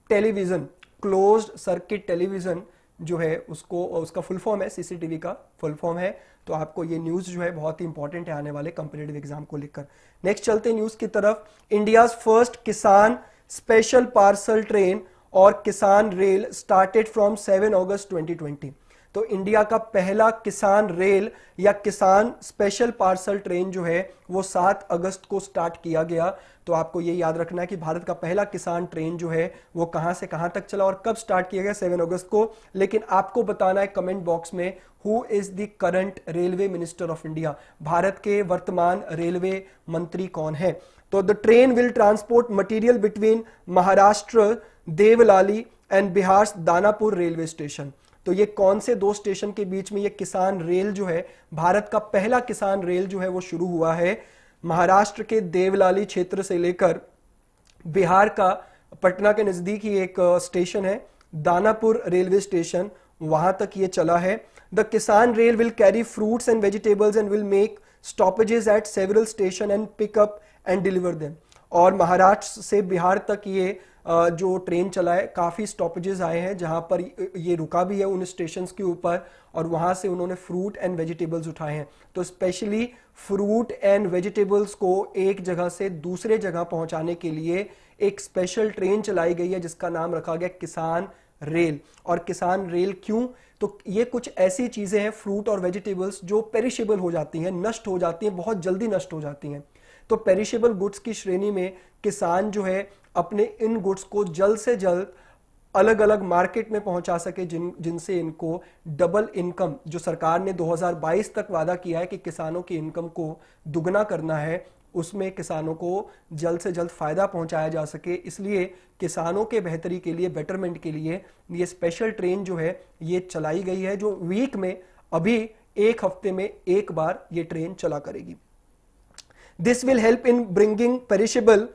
A: television. Closed circuit television जो है उसको, उसका फुल फॉर्म है, सीसीटीवी का फुल फॉर्म है। तो आपको ये न्यूज जो है बहुत ही इंपॉर्टेंट है आने वाले कंपीटिटिव एग्जाम को लेकर। नेक्स्ट चलते हैं न्यूज की तरफ। इंडियाज फर्स्ट किसान स्पेशल पार्सल ट्रेन और किसान रेल स्टार्टेड फ्रॉम 7 अगस्त 2020। तो इंडिया का पहला किसान रेल या किसान स्पेशल पार्सल ट्रेन जो है वो 7 अगस्त को स्टार्ट किया गया। तो आपको ये याद रखना है कि भारत का पहला किसान ट्रेन जो है वो कहां से कहां तक चला और कब स्टार्ट किया गया, 7 अगस्त को। लेकिन आपको बताना है कमेंट बॉक्स में, who is the current railway minister of India? भारत के वर्तमान रेलवे मंत्री कौन है? तो the train will transport material between Maharashtra Devlali and Bihar Danapur railway station. तो ये कौन से 2 स्टेशन के बीच में ये किसान रेल जो है, भारत का पहला किसान रेल जो है वो शुरू हुआ है? महाराष्ट्र के देवलाली क्षेत्र से लेकर बिहार का पटना के नजदीक ही एक स्टेशन है दानापुर रेलवे स्टेशन, वहां तक ये चला है। The Kisan rail will carry fruits and vegetables and will make stoppages at several station and pick up and deliver them. और महाराष्ट्र से बिहार तक ये जो ट्रेन चला है, काफ़ी स्टॉपेजेस आए हैं जहां पर ये रुका भी है उन स्टेशन के ऊपर, और वहां से उन्होंने फ्रूट एंड वेजिटेबल्स उठाए हैं। तो स्पेशली फ्रूट एंड वेजिटेबल्स को एक जगह से दूसरे जगह पहुंचाने के लिए एक स्पेशल ट्रेन चलाई गई है जिसका नाम रखा गया किसान रेल। और किसान रेल क्यों? तो ये कुछ ऐसी चीजें हैं, फ्रूट और वेजिटेबल्स, जो पेरिशेबल हो जाती हैं, नष्ट हो जाती हैं, बहुत जल्दी नष्ट हो जाती हैं। तो पेरिशेबल गुड्स की श्रेणी में किसान जो है अपने इन गुड्स को जल्द से जल्द अलग अलग मार्केट में पहुंचा सके, जिनसे इनको डबल इनकम, जो सरकार ने 2022 तक वादा किया है कि किसानों की इनकम को दुगना करना है, उसमें किसानों को जल्द से जल्द फायदा पहुंचाया जा सके। इसलिए किसानों के बेहतरी के लिए, बेटरमेंट के लिए ये स्पेशल ट्रेन जो है ये चलाई गई है, जो वीक में अभी एक हफ्ते में एक बार ये ट्रेन चला करेगी। This will help in bringing perishable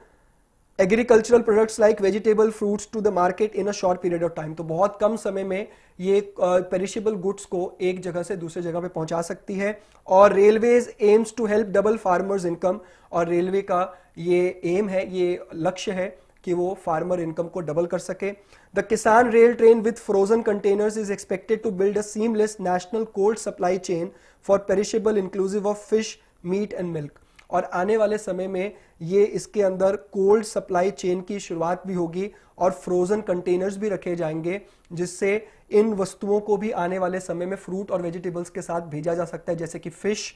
A: agricultural products like vegetable fruits to the market in a short period of time. तो बहुत कम समय में ये पेरिशेबल गुड्स को एक जगह से दूसरी जगह पे पहुंचा सकती है। और railways aims to help double farmers income, और रेलवे का ये एम है, ये लक्ष्य है कि वो फार्मर इनकम को डबल कर सके। The Kisan rail train with frozen containers is expected to build a seamless national cold supply chain for perishable inclusive of fish, meat and milk. और आने वाले समय में ये इसके अंदर कोल्ड सप्लाई चेन की शुरुआत भी होगी और फ्रोजन कंटेनर्स भी रखे जाएंगे, जिससे इन वस्तुओं को भी आने वाले समय में फ्रूट और वेजिटेबल्स के साथ भेजा जा सकता है, जैसे कि फिश,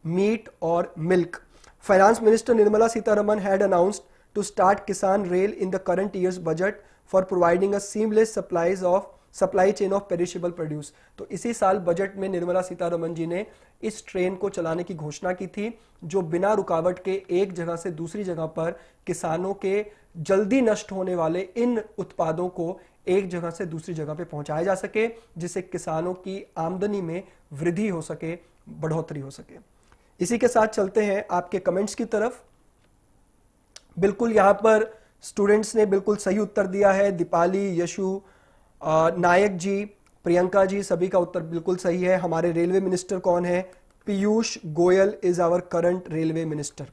A: मीट और milk. Finance minister Nirmala Sitharaman had announced to start Kisan Rail in the current years budget for providing a seamless supply chain of perishable produce. तो इसी साल बजट में निर्मला सीतारमन जी ने इस ट्रेन को चलाने की घोषणा की थी, जो बिना रुकावट के एक जगह से दूसरी जगह पर किसानों के जल्दी नष्ट होने वाले इन उत्पादों को एक जगह से दूसरी जगह पे पहुंचाया जा सके, जिससे किसानों की आमदनी में वृद्धि हो सके, बढ़ोतरी हो सके। इसी के साथ चलते हैं आपके कमेंट्स की तरफ। बिल्कुल यहां पर स्टूडेंट्स ने बिल्कुल सही उत्तर दिया है। दीपाली, यशु, नायक जी, प्रियंका जी, सभी का उत्तर बिल्कुल सही है। हमारे रेलवे मिनिस्टर कौन है? Piyush Goyal is our current railway minister.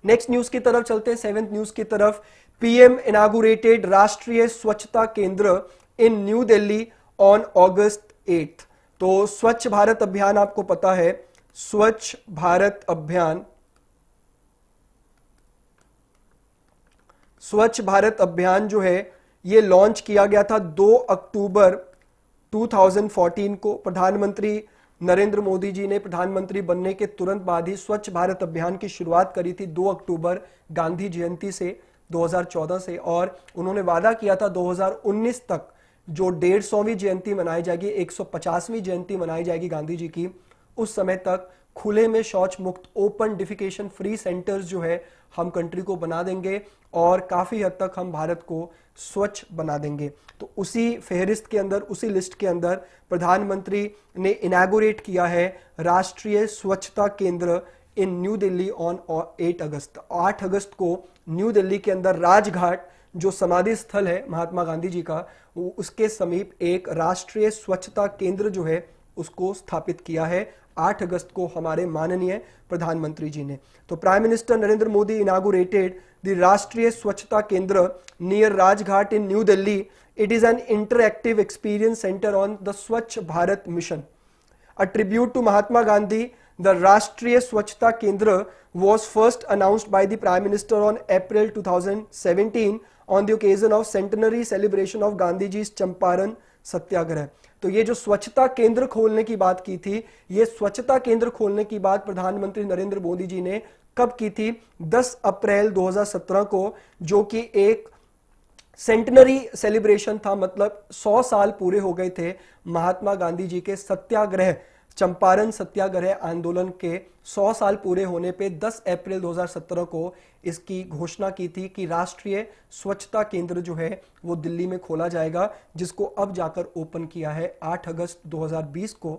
A: Next news की तरफ चलते हैं, 7th न्यूज की तरफ। पीएम इनागुरेटेड राष्ट्रीय स्वच्छता केंद्र इन न्यू दिल्ली ऑन August 8। तो स्वच्छ भारत अभियान आपको पता है, स्वच्छ भारत अभियान जो है ये लॉन्च किया गया था 2 अक्टूबर 2014 को। प्रधानमंत्री नरेंद्र मोदी जी ने प्रधानमंत्री बनने के तुरंत बाद ही स्वच्छ भारत अभियान की शुरुआत करी थी 2 अक्टूबर गांधी जयंती से 2014 से, और उन्होंने वादा किया था 2019 तक जो 150वीं जयंती मनाई जाएगी, 150वीं जयंती मनाई जाएगी गांधी जी की, उस समय तक खुले में शौच मुक्त, ओपन डिफिकेशन फ्री सेंटर्स जो है हम कंट्री को बना देंगे और काफी हद तक हम भारत को स्वच्छ बना देंगे। तो उसी फेहरिस्त के अंदर, उसी लिस्ट के अंदर प्रधानमंत्री ने इनैगोरेट किया है राष्ट्रीय स्वच्छता केंद्र इन न्यू दिल्ली ऑन 8 अगस्त। 8 अगस्त को न्यू दिल्ली के अंदर राजघाट, जो समाधि स्थल है महात्मा गांधी जी का, उसके समीप एक राष्ट्रीय स्वच्छता केंद्र जो है उसको स्थापित किया है 8 अगस्त को हमारे माननीय प्रधानमंत्री जी ने। तो prime minister Narendra Modi inaugurated the Rashtriya Swachhta Kendra near Rajghat in New Delhi. It is an interactive experience centre on the Swachh Bharat mission, a tribute to Mahatma Gandhi. The Rashtriya Swachhta Kendra was first announced by the Prime Minister on April 2017 on the occasion of centenary celebration of Gandhi Ji's Champaran Satyagraha. तो ये जो स्वच्छता केंद्र खोलने की बात की थी, ये स्वच्छता केंद्र खोलने की बात प्रधानमंत्री नरेंद्र मोदी जी ने कब की थी? 10 अप्रैल 2017 को, जो कि एक सेंटनरी सेलिब्रेशन था, मतलब 100 साल पूरे हो गए थे महात्मा गांधी जी के सत्याग्रह, चंपारण सत्याग्रह आंदोलन के 100 साल पूरे होने पे 10 अप्रैल 2017 को इसकी घोषणा की थी कि राष्ट्रीय स्वच्छता केंद्र जो है वो दिल्ली में खोला जाएगा, जिसको अब जाकर ओपन किया है 8 अगस्त 2020 को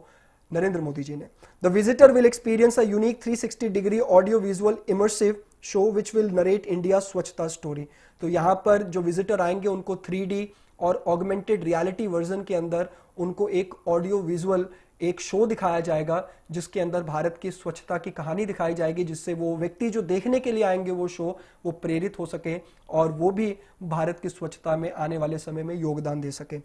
A: नरेंद्र मोदी जी ने। The visitor will experience a unique 360 degree audio visual immersive show which will narrate India स्वच्छता स्टोरी। तो यहाँ पर जो विजिटर आएंगे उनको 3D और ऑगमेंटेड रियलिटी वर्जन के अंदर उनको एक ऑडियो विजुअल एक शो दिखाया जाएगा, जिसके अंदर भारत की स्वच्छता की कहानी दिखाई जाएगी, जिससे वो व्यक्ति जो देखने के लिए आएंगे वो शो, वो प्रेरित हो सके और वो भी भारत की स्वच्छता में आने वाले समय में योगदान दे सके।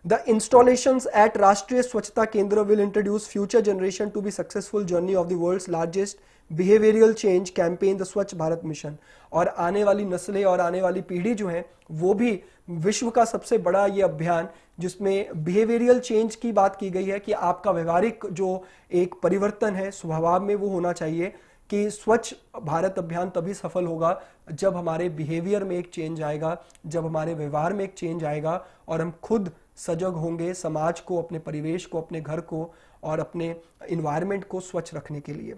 A: The installations at राष्ट्रीय स्वच्छता केंद्र will introduce future generation to be successful journey of the world's largest behavioural change campaign the Swachh Bharat mission. और आने वाली नस्लें और आने वाली पीढ़ी जो है वो भी विश्व का सबसे बड़ा ये अभियान जिसमें बिहेवियरल चेंज की बात की गई है कि आपका व्यवहारिक जो एक परिवर्तन है स्वभाव में वो होना चाहिए कि स्वच्छ भारत अभियान तभी सफल होगा जब हमारे बिहेवियर में एक चेंज आएगा, जब हमारे व्यवहार में एक चेंज आएगा और हम खुद सजग होंगे समाज को, अपने परिवेश को, अपने घर को और अपने इन्वायरमेंट को स्वच्छ रखने के लिए।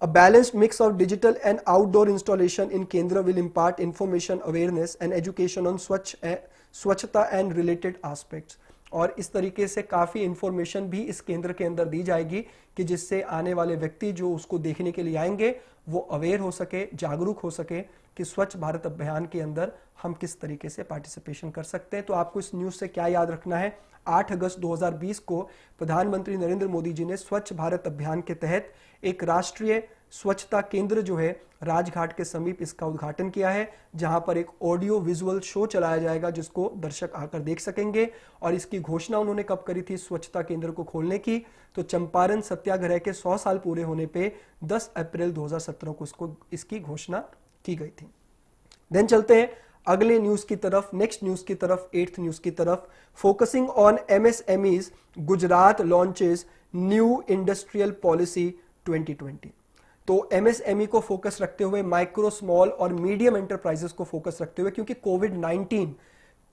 A: A balanced mix of digital and outdoor installation in Kendra will impart information, awareness and education on स्वच्छता and related aspects। और इस तरीके से काफ़ी इंफॉर्मेशन भी इस केंद्र के अंदर दी जाएगी कि जिससे आने वाले व्यक्ति जो उसको देखने के लिए आएंगे वो अवेयर हो सके, जागरूक हो सके कि स्वच्छ भारत अभियान के अंदर हम किस तरीके से पार्टिसिपेशन कर सकते हैं। तो आपको इस न्यूज़ से क्या याद रखना है, 8 अगस्त 2020 को प्रधानमंत्री नरेंद्र मोदी जी ने स्वच्छ भारत अभियान के तहत एक राष्ट्रीय स्वच्छता केंद्र जो है राजघाट के समीप इसका उद्घाटन किया है, जहां पर एक ऑडियो विजुअल शो चलाया जाएगा जिसको दर्शक आकर देख सकेंगे। और इसकी घोषणा उन्होंने कब करी थी स्वच्छता केंद्र को खोलने की, तो चंपारण सत्याग्रह के 100 साल पूरे होने पे 10 अप्रैल 2017 को इसकी घोषणा की गई थी। देन चलते हैं अगले न्यूज की तरफ, नेक्स्ट न्यूज की तरफ, 8th न्यूज की तरफ। Focusing on MSMEs, Gujarat launches new industrial policy 2020। तो MSME को फोकस रखते हुए, माइक्रो स्मॉल और मीडियम एंटरप्राइजेस को फोकस रखते हुए, क्योंकि कोविड-19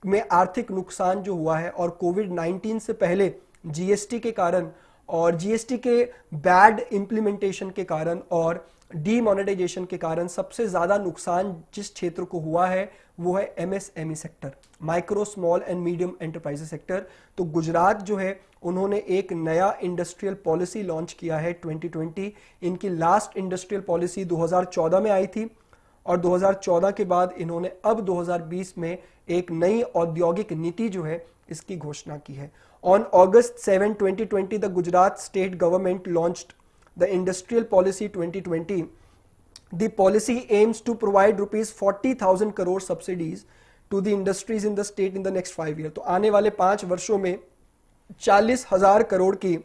A: में आर्थिक नुकसान जो हुआ है और कोविड-19 से पहले GST के कारण और GST के बैड इंप्लीमेंटेशन के कारण और डीमोनेटाइजेशन के कारण सबसे ज्यादा नुकसान जिस क्षेत्र को हुआ है वो है MSME sector, micro small and medium enterprises sector. तो गुजरात जो है उन्होंने एक नया इंडस्ट्रियल पॉलिसी लॉन्च किया है 2020। इनकी लास्ट इंडस्ट्रियल पॉलिसी 2014 में आई थी और 2014 के बाद इन्होंने अब 2020 में एक नई औद्योगिक नीति जो है इसकी घोषणा की है। On August 7, 2020 the Gujarat state government launched the industrial policy 2020. The policy aims to provide rupees 40,000 crore subsidies to the industries in the state in the next 5 years। तो आने वाले 5 वर्षों में 40,000 करोड़ की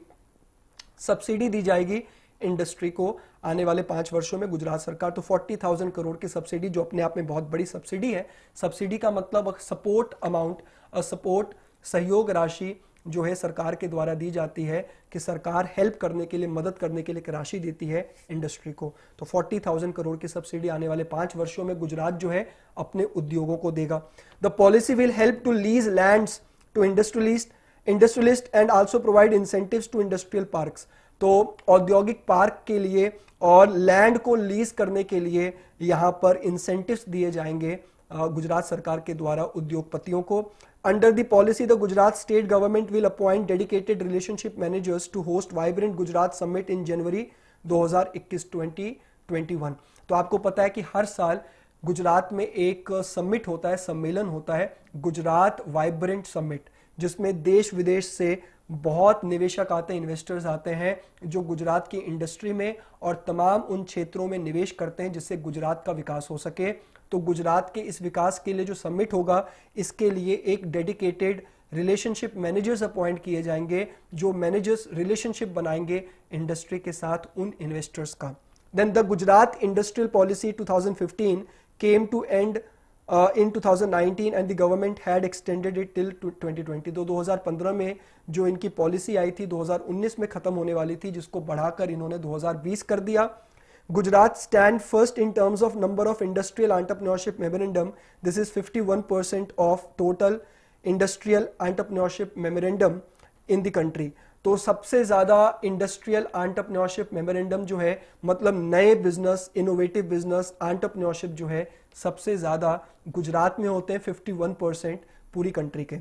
A: सब्सिडी दी जाएगी इंडस्ट्री को आने वाले 5 वर्षों में गुजरात सरकार। तो 40,000 करोड़ की सब्सिडी जो अपने आप में बहुत बड़ी सब्सिडी है। सब्सिडी का मतलब सपोर्ट अमाउंट, सपोर्ट सहयोग राशि जो है सरकार के द्वारा दी जाती है कि सरकार हेल्प करने के लिए, मदद करने के लिए एक राशि देती है इंडस्ट्री को। तो 40,000 करोड़ की सब्सिडी आने वाले 5 वर्षों में गुजरात जो है अपने उद्योगों को देगा। The policy will help to lease lands to industrialist and also provide incentives to industrial parks. तो औद्योगिक पार्क के लिए और लैंड को लीज करने के लिए यहां पर इंसेंटिव्स दिए जाएंगे गुजरात सरकार के द्वारा उद्योगपतियों को। Under the policy, the Gujarat state government will appoint dedicated relationship managers to host Vibrant Gujarat Summit in January 2021। तो आपको पता है कि हर साल गुजरात में एक समिट होता है, सम्मेलन होता है, गुजरात वाइब्रेंट समिट, जिसमें देश विदेश से बहुत निवेशक आते हैं, इन्वेस्टर्स आते हैं जो गुजरात की इंडस्ट्री में और तमाम उन क्षेत्रों में निवेश करते हैं जिससे गुजरात का विकास हो सके। तो गुजरात के इस विकास के लिए जो समिट होगा इसके लिए एक डेडिकेटेड रिलेशनशिप मैनेजर्स अपॉइंट किए जाएंगे जो मैनेजर्स रिलेशनशिप बनाएंगे इंडस्ट्री के साथ उन इन्वेस्टर्स का। Then the Gujarat industrial policy 2015 came to end in 2019 and the government had extended it till 2020। तो 2015 में जो इनकी पॉलिसी आई थी 2019 में खत्म होने वाली थी, जिसको बढ़ाकर इन्होंने 2020 कर दिया। Gujarat stand first in terms of number of industrial entrepreneurship memorandum. This is 51% of total industrial entrepreneurship memorandum in the country. तो सबसे ज्यादा इंडस्ट्रियल एंटरप्रेन्योरशिप मेमोरेंडम जो है, मतलब नए बिजनेस, इनोवेटिव बिजनेस, एंटरप्रेन्योरशिप जो है सबसे ज्यादा गुजरात में होते हैं, 51% पूरी कंट्री के।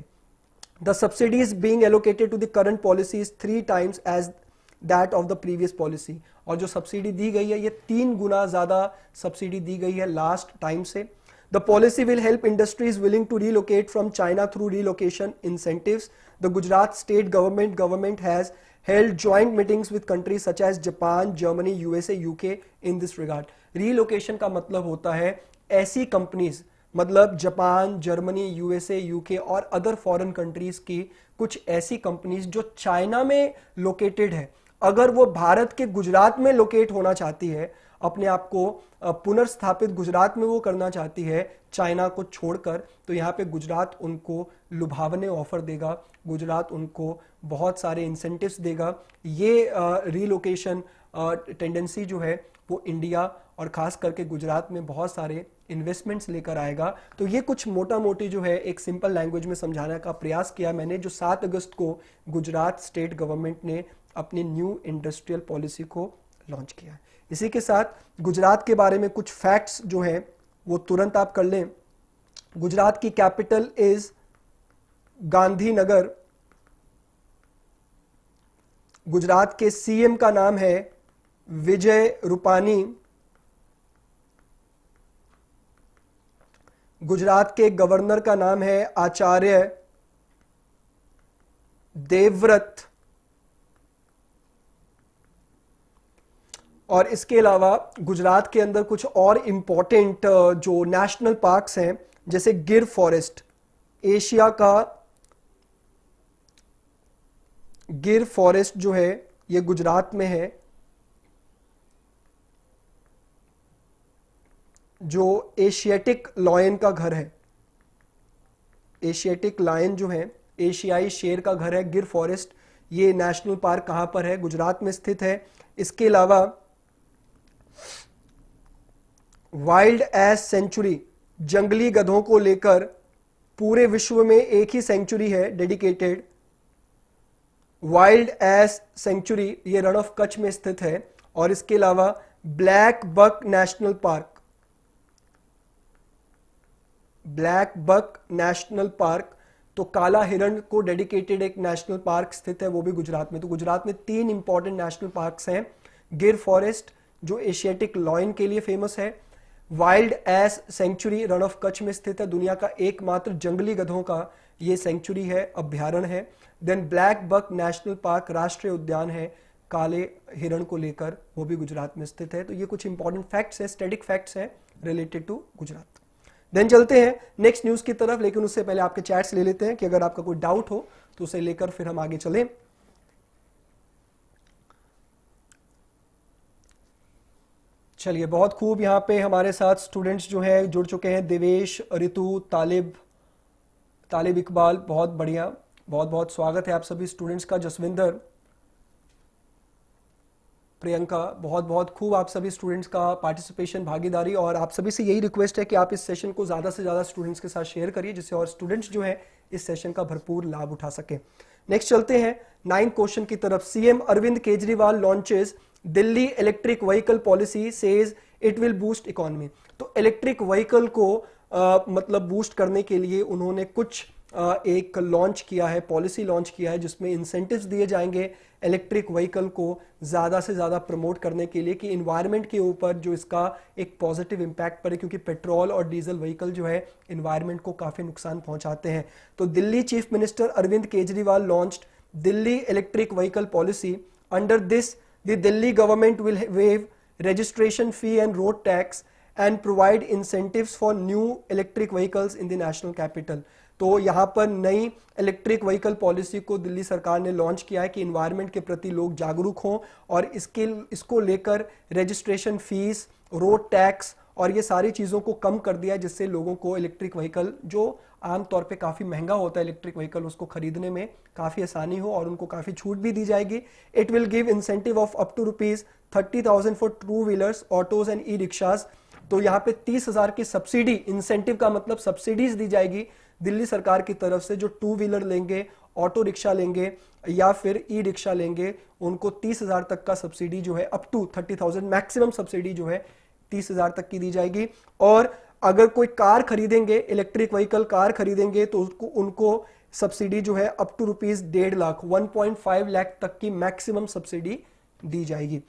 A: The subsidies being allocated to the current policy is 3 times as that of the previous policy. और जो सब्सिडी दी गई है ये 3 गुना ज्यादा सब्सिडी दी गई है लास्ट टाइम से। The policy will help industries willing to relocate from China through relocation incentives. The Gujarat state government has held joint meetings with countries such as Japan, Germany, USA, UK in this regard. Relocation का मतलब होता है ऐसी companies, मतलब Japan, Germany, USA, UK और other foreign countries की कुछ ऐसी कंपनीज जो चाइना में लोकेटेड है, अगर वो भारत के गुजरात में लोकेट होना चाहती है, अपने आप को पुनर्स्थापित गुजरात में वो करना चाहती है चाइना को छोड़कर, तो यहाँ पे गुजरात उनको लुभावने ऑफर देगा, गुजरात उनको बहुत सारे इंसेंटिव्स देगा। ये रीलोकेशन टेंडेंसी जो है वो इंडिया और खास करके गुजरात में बहुत सारे इन्वेस्टमेंट्स लेकर आएगा। तो ये कुछ मोटा मोटी जो है एक सिंपल लैंग्वेज में समझाने का प्रयास किया मैंने, जो 7 अगस्त को गुजरात स्टेट गवर्नमेंट ने अपनी न्यू इंडस्ट्रियल पॉलिसी को लॉन्च किया। इसी के साथ गुजरात के बारे में कुछ फैक्ट्स जो हैं वो तुरंत आप कर लें। गुजरात की कैपिटल इज गांधीनगर। गुजरात के सीएम का नाम है विजय रूपानी। गुजरात के गवर्नर का नाम है आचार्य देवव्रत। और इसके अलावा गुजरात के अंदर कुछ और इंपॉर्टेंट जो नेशनल पार्क्स हैं, जैसे गिर फॉरेस्ट, एशिया का गिर फॉरेस्ट जो है ये गुजरात में है, जो एशियाटिक लायन का घर है। एशियाटिक लायन जो है, एशियाई शेर का घर है गिर फॉरेस्ट। ये नेशनल पार्क कहां पर है? गुजरात में स्थित है। इसके अलावा वाइल्ड एस सेंचुरी, जंगली गधों को लेकर पूरे विश्व में एक ही सेंचुरी है डेडिकेटेड, वाइल्ड एस सेंचुरी, ये रण ऑफ कच्छ में स्थित है। और इसके अलावा black buck national park, black buck national park, तो काला हिरण को डेडिकेटेड एक नेशनल पार्क स्थित है, वो भी गुजरात में। तो गुजरात में 3 इंपॉर्टेंट नेशनल पार्क्स हैं। गिर फॉरेस्ट जो एशियाटिक लॉयन के लिए फेमस है, wild ass century Rann of Kutch में स्थित है, दुनिया का एकमात्र जंगली गधों का ये सेंचुरी है, अभ्यारण्य है। Then black buck national park राष्ट्रीय उद्यान है काले हिरण को लेकर, वो भी गुजरात में स्थित है। तो ये कुछ इंपॉर्टेंट फैक्ट्स है, स्टैटिक फैक्ट्स है रिलेटेड टू गुजरात। देन चलते हैं नेक्स्ट न्यूज की तरफ, लेकिन उससे पहले आपके चैट्स ले लेते हैं कि अगर आपका कोई डाउट हो तो उसे लेकर फिर हम आगे चलें। चलिए, बहुत खूब, यहाँ पे हमारे साथ स्टूडेंट्स जो हैं जुड़ चुके हैं। देवेश, ऋतु, तालिब इकबाल, बहुत बढ़िया, बहुत बहुत स्वागत है आप सभी स्टूडेंट्स का। जसविंदर, प्रियंका, बहुत बहुत खूब आप सभी स्टूडेंट्स का पार्टिसिपेशन, भागीदारी। और आप सभी से यही रिक्वेस्ट है कि आप इस सेशन को ज़्यादा से ज़्यादा स्टूडेंट्स के साथ शेयर करिए, जिससे और स्टूडेंट्स जो है इस सेशन का भरपूर लाभ उठा सके। नेक्स्ट चलते हैं 9 क्वेश्चन की तरफ। CM Arvind Kejriwal launches Delhi electric vehicle policy, says it will boost economy. तो इलेक्ट्रिक व्हीकल को मतलब बूस्ट करने के लिए उन्होंने कुछ एक लॉन्च किया है, पॉलिसी लॉन्च किया है, जिसमें इंसेंटिव्स दिए जाएंगे इलेक्ट्रिक व्हीकल को ज़्यादा से ज़्यादा प्रमोट करने के लिए, कि इन्वायरमेंट के ऊपर जो इसका एक पॉजिटिव इम्पैक्ट पड़े, क्योंकि पेट्रोल और डीजल व्हीकल जो है इन्वायरमेंट को काफ़ी नुकसान पहुंचाते हैं। तो Delhi chief minister Arvind Kejriwal launched Delhi electric vehicle policy. Under this the Delhi government will waive registration fee and road tax and provide incentives for new electric vehicles in the national capital। तो यहाँ पर नई इलेक्ट्रिक व्हीकल पॉलिसी को दिल्ली सरकार ने launch किया है कि इन्वायरमेंट के प्रति लोग जागरूक हों, और इसको लेकर रजिस्ट्रेशन फीस, रोड टैक्स और ये सारी चीज़ों को कम कर दिया, जिससे लोगों को इलेक्ट्रिक व्हीकल जो आमतौर पे काफ़ी महंगा होता है इलेक्ट्रिक व्हीकल, उसको खरीदने में काफ़ी आसानी हो और उनको काफ़ी छूट भी दी जाएगी। It will give incentive of up to ₹30,000 for two wheelers, autos and e rickshaws. तो यहाँ पे 30,000 की सब्सिडी, इंसेंटिव का मतलब सब्सिडीज दी जाएगी दिल्ली सरकार की तरफ से। जो टू व्हीलर लेंगे, ऑटो रिक्शा लेंगे या फिर ई रिक्शा लेंगे, उनको 30,000 तक का सब्सिडी जो है, अप टू 30,000 मैक्सिमम सब्सिडी जो है 30,000 तक की दी जाएगी। और अगर कोई कार खरीदेंगे, इलेक्ट्रिक व्हीकल कार खरीदेंगे, तो उनको सब्सिडी जो है अप टू ₹1.5 लाख 1.5 लाख तक की मैक्सिमम सब्सिडी दी जाएगी।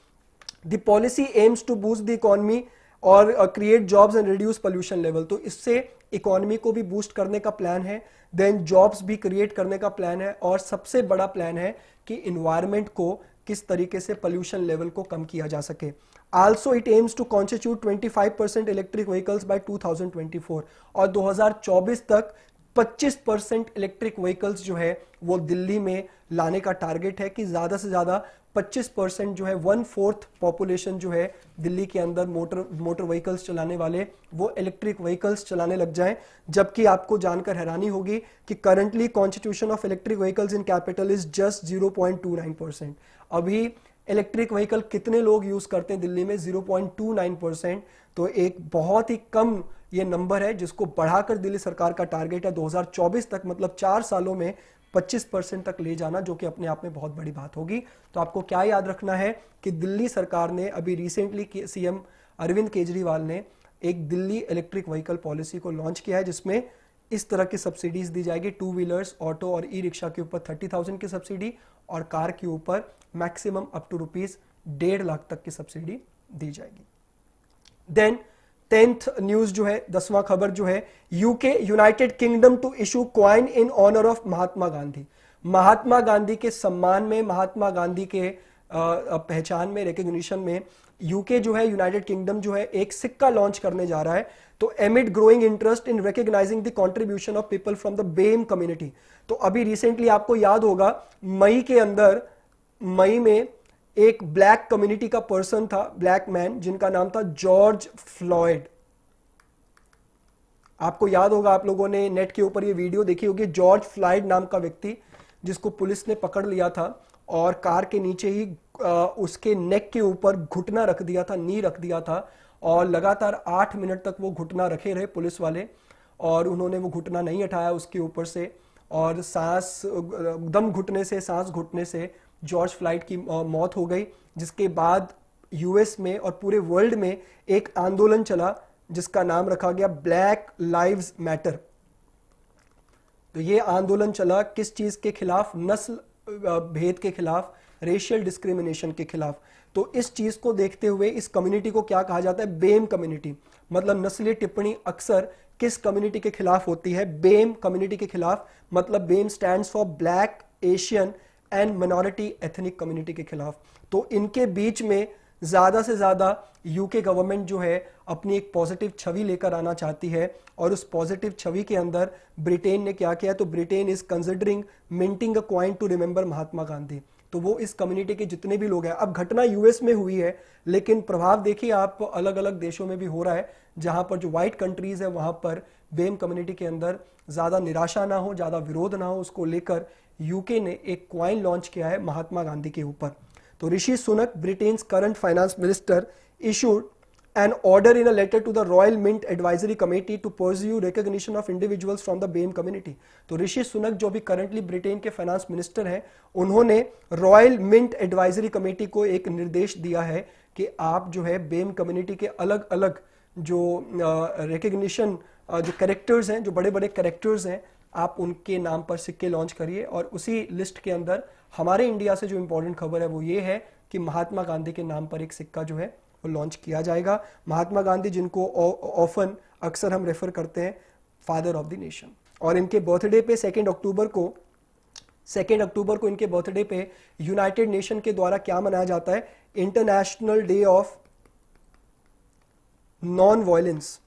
A: The policy aims to boost the economy और create jobs and reduce pollution level. तो इससे इकोनॉमी को भी बूस्ट करने का प्लान है, देन जॉब्स भी क्रिएट करने का प्लान है, और सबसे बड़ा प्लान है कि इन्वायरमेंट को किस तरीके से पोल्यूशन लेवल को कम किया जा सके। Also it aims to constitute 25% electric vehicles by 2024, और 2024 तक 25% इलेक्ट्रिक व्हीकल्स जो है वो दिल्ली में लाने का टारगेट है कि ज्यादा से ज्यादा 25% जो है 1/4 पॉपुलेशन जो है दिल्ली के अंदर मोटर व्हीकल्स चलाने वाले वो इलेक्ट्रिक व्हीकल्स चलाने लग जाएं। जबकि आपको जानकर हैरानी होगी कि currently constitution of electric vehicles in capital is just 0.29%। अभी इलेक्ट्रिक व्हीकल कितने लोग यूज करते हैं दिल्ली में? 0.29%। तो एक बहुत ही कम ये नंबर है जिसको बढ़ाकर दिल्ली सरकार का टारगेट है 2024 तक, मतलब 4 सालों में 25% तक ले जाना, जो कि अपने आप में बहुत बड़ी बात होगी। तो आपको क्या याद रखना है कि दिल्ली सरकार ने अभी रिसेंटली सीएम अरविंद केजरीवाल ने एक दिल्ली इलेक्ट्रिक व्हीकल पॉलिसी को लॉन्च किया है जिसमें इस तरह की सब्सिडीज दी जाएगी। 2 व्हीलर्स, ऑटो और ई रिक्शा के ऊपर 30,000 की सब्सिडी और कार के ऊपर मैक्सिमम अप टू ₹1.5 लाख तक की सब्सिडी दी जाएगी। देन 10th न्यूज जो है, 10वां खबर जो है, UK United Kingdom to issue coin in honour of Mahatma Gandhi. Mahatma Gandhi के सम्मान में, महात्मा गांधी के पहचान में, रिकॉग्निशन में यूके जो है, यूनाइटेड किंगडम जो है, एक सिक्का लॉन्च करने जा रहा है। तो एमिड growing interest in recognising the contribution of people from the बेम कम्युनिटी। तो अभी रिसेंटली आपको याद होगा मई में एक ब्लैक कम्युनिटी का पर्सन था, ब्लैक मैन, जिनका नाम था जॉर्ज फ्लॉयड। आपको याद होगा, आप लोगों ने नेट के ऊपर ये वीडियो देखी होगी। जॉर्ज फ्लॉयड नाम का व्यक्ति जिसको पुलिस ने पकड़ लिया था और कार के नीचे ही उसके नेक के ऊपर घुटना रख दिया था, नी रख दिया था और लगातार 8 मिनट तक वो घुटना रखे रहे पुलिस वाले और उन्होंने वो घुटना नहीं हटाया उसके ऊपर से और दम घुटने से, सांस घुटने से जॉर्ज फ्लॉयड की मौत हो गई। जिसके बाद यूएस में और पूरे वर्ल्ड में एक आंदोलन चला जिसका नाम रखा गया ब्लैक लाइव्स मैटर। तो ये आंदोलन चला किस चीज के खिलाफ? नस्ल भेद के खिलाफ, रेशियल डिस्क्रिमिनेशन के खिलाफ। तो इस चीज को देखते हुए इस कम्युनिटी को क्या कहा जाता है? बेम कम्युनिटी। मतलब नस्लीय टिप्पणी अक्सर किस कम्युनिटी के खिलाफ होती है? बेम कम्युनिटी के खिलाफ। मतलब बेम stands for black, Asian and minority ethnic community के खिलाफ। तो इनके बीच में ज्यादा से ज्यादा यूके गवर्नमेंट जो है अपनी एक पॉजिटिव छवि लेकर आना चाहती है और उस पॉजिटिव छवि के अंदर ब्रिटेन ने क्या किया? तो Britain is considering minting a coin to remember Mahatma Gandhi. तो वो इस कम्युनिटी के जितने भी लोग हैं, अब घटना यूएस में हुई है लेकिन प्रभाव देखिए आप अलग अलग देशों में भी हो रहा है जहां पर जो व्हाइट कंट्रीज है वहां पर बेम कम्युनिटी के अंदर ज्यादा निराशा ना हो, ज्यादा विरोध ना हो, उसको लेकर यूके ने एक कॉइन लॉन्च किया है महात्मा गांधी के ऊपर। तो Rishi Sunak, Britain's current finance minister, issued an order in a letter to the Royal Mint Advisory Committee to pursue recognition of individuals from the BAME community। तो ऋषि सुनक जो भी करंटली ब्रिटेन के फाइनेंस मिनिस्टर हैं, उन्होंने रॉयल मिंट एडवाइजरी कमेटी को एक निर्देश दिया है कि आप जो है बेम कम्युनिटी के अलग अलग जो रिकग्निशन जो कैरेक्टर्स हैं, जो बड़े बड़े कैरेक्टर्स हैं, आप उनके नाम पर सिक्के लॉन्च करिए। और उसी लिस्ट के अंदर हमारे इंडिया से जो इंपॉर्टेंट खबर है वो ये है कि महात्मा गांधी के नाम पर एक सिक्का जो है वो लॉन्च किया जाएगा। महात्मा गांधी जिनको ऑफन अक्सर हम रेफर करते हैं फादर ऑफ द नेशन। और इनके बर्थडे पे 2 अक्टूबर को इनके बर्थडे पे यूनाइटेड नेशन के द्वारा क्या मनाया जाता है? International day of non violence.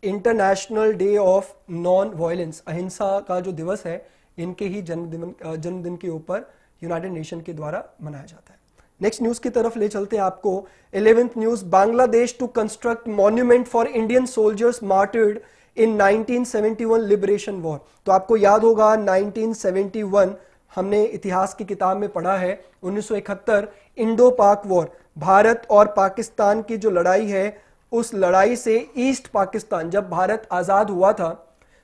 A: International day of non violence, अहिंसा का जो दिवस है, इनके ही जन्मदिन के ऊपर यूनाइटेड नेशन के द्वारा मनाया जाता है। नेक्स्ट न्यूज की तरफ ले चलते हैं आपको। 11th news, Bangladesh to construct monument for Indian soldiers martyred in 1971 liberation war. तो आपको याद होगा 1971 हमने इतिहास की किताब में पढ़ा है। 1971 इंडो पाक वॉर, भारत और पाकिस्तान की जो लड़ाई है, उस लड़ाई से ईस्ट पाकिस्तान, जब भारत आजाद हुआ था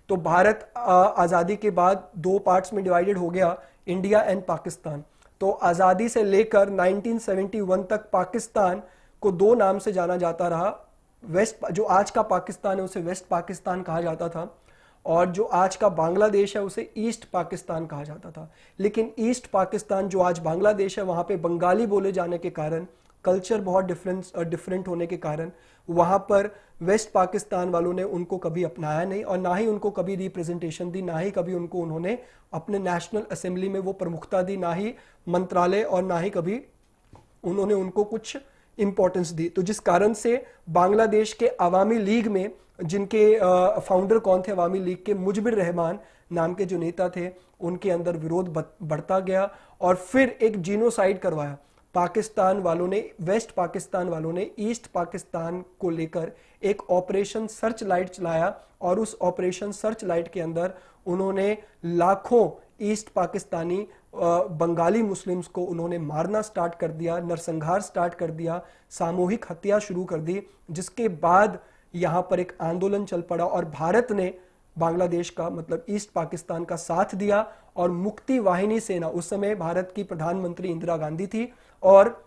A: तो भारत आजादी के बाद 2 पार्ट्स में डिवाइडेड हो गया, इंडिया एंड पाकिस्तान। तो आजादी से लेकर 1971 तक पाकिस्तान को 2 नाम से जाना जाता रहा। वेस्ट, जो आज का पाकिस्तान है उसे वेस्ट पाकिस्तान कहा जाता था और जो आज का बांग्लादेश है उसे ईस्ट पाकिस्तान कहा जाता था। लेकिन ईस्ट पाकिस्तान जो आज बांग्लादेश है, वहां पे बंगाली बोले जाने के कारण, कल्चर बहुत डिफरेंट होने के कारण वहां पर वेस्ट पाकिस्तान वालों ने उनको कभी अपनाया नहीं और ना ही उनको कभी रिप्रेजेंटेशन दी, ना ही कभी उनको उन्होंने अपने नेशनल असेंबली में वो प्रमुखता दी, ना ही मंत्रालय, और ना ही कभी उन्होंने उनको कुछ इंपॉर्टेंस दी। तो जिस कारण से बांग्लादेश के अवामी लीग में, जिनके फाउंडर कौन थे अवामी लीग के, मुजबिर रहमान नाम के जो नेता थे, उनके अंदर विरोध बढ़ता गया और फिर एक जीनोसाइड करवाया। पाकिस्तान वालों ने, वेस्ट पाकिस्तान वालों ने ईस्ट पाकिस्तान को लेकर एक ऑपरेशन सर्च लाइट चलाया और उस ऑपरेशन सर्च लाइट के अंदर उन्होंने लाखों ईस्ट पाकिस्तानी बंगाली मुस्लिम्स को उन्होंने मारना स्टार्ट कर दिया, नरसंहार स्टार्ट कर दिया, सामूहिक हत्या शुरू कर दी, जिसके बाद यहां पर एक आंदोलन चल पड़ा और भारत ने बांग्लादेश का, मतलब ईस्ट पाकिस्तान का साथ दिया और मुक्ति वाहिनी सेना, उस समय भारत की प्रधानमंत्री इंदिरा गांधी थी, और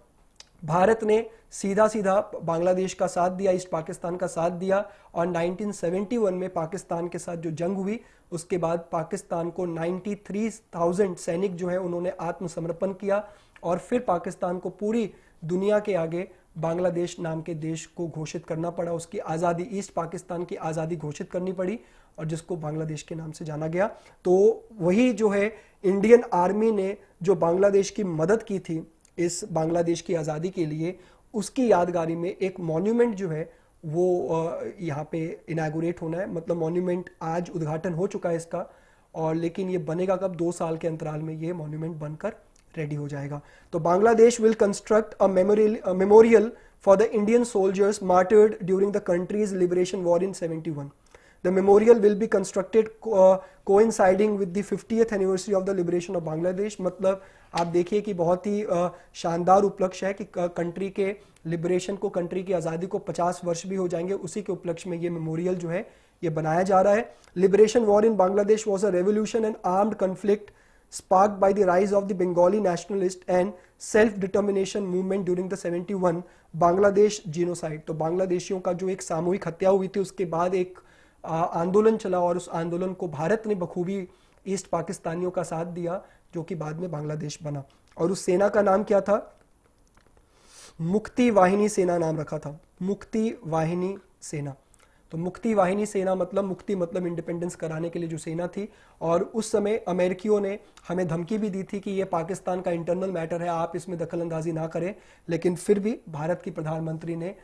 A: भारत ने सीधा सीधा बांग्लादेश का साथ दिया, ईस्ट पाकिस्तान का साथ दिया और 1971 में पाकिस्तान के साथ जो जंग हुई उसके बाद पाकिस्तान को 93,000 सैनिक जो है उन्होंने आत्मसमर्पण किया और फिर पाकिस्तान को पूरी दुनिया के आगे बांग्लादेश नाम के देश को घोषित करना पड़ा, उसकी आज़ादी, ईस्ट पाकिस्तान की आज़ादी घोषित करनी पड़ी और जिसको बांग्लादेश के नाम से जाना गया। तो वही जो है इंडियन आर्मी ने जो बांग्लादेश की मदद की थी इस बांग्लादेश की आज़ादी के लिए, उसकी यादगारी में एक मॉन्यूमेंट जो है वो यहाँ पे इनॉग्रेट होना है। मतलब मॉन्यूमेंट आज उद्घाटन हो चुका है इसका, और लेकिन ये बनेगा कब, 2 साल के अंतराल में ये मॉन्यूमेंट बनकर रेडी हो जाएगा। तो Bangladesh will construct a memorial for the Indian soldiers martyred during the countries liberation war in 71। The memorial will be constructed coinciding with the 50th anniversary of the liberation of Bangladesh। मतलब आप देखिए कि बहुत ही शानदार उपलक्ष्य है कि कंट्री के लिबरेशन को, कंट्री की आज़ादी को 50 वर्ष भी हो जाएंगे, उसी के उपलक्ष्य में ये मेमोरियल जो है ये बनाया जा रहा है। Liberation war in Bangladesh was a revolution and armed conflict sparked by the rise of the Bengali nationalist and self-determination movement during the 71 Bangladesh genocide। तो बांग्लादेशियों का जो एक सामूहिक हत्या हुई थी उसके बाद एक आंदोलन चला और उस आंदोलन को भारत ने बखूबी ईस्ट पाकिस्तानियों का साथ दिया, जो कि बाद में बांग्लादेश बना। और उस सेना का नाम क्या था? मुक्ति वाहिनी सेना नाम रखा था, मुक्ति वाहिनी सेना। तो मुक्ति वाहिनी सेना मतलब, मुक्ति मतलब इंडिपेंडेंस कराने के लिए जो सेना थी। और उस समय अमेरिकियों ने हमें धमकी भी दी थी कि ये पाकिस्तान का इंटरनल मैटर है, आप इसमें दखल अंदाजी ना करें, लेकिन फिर भी भारत की प्रधानमंत्री ने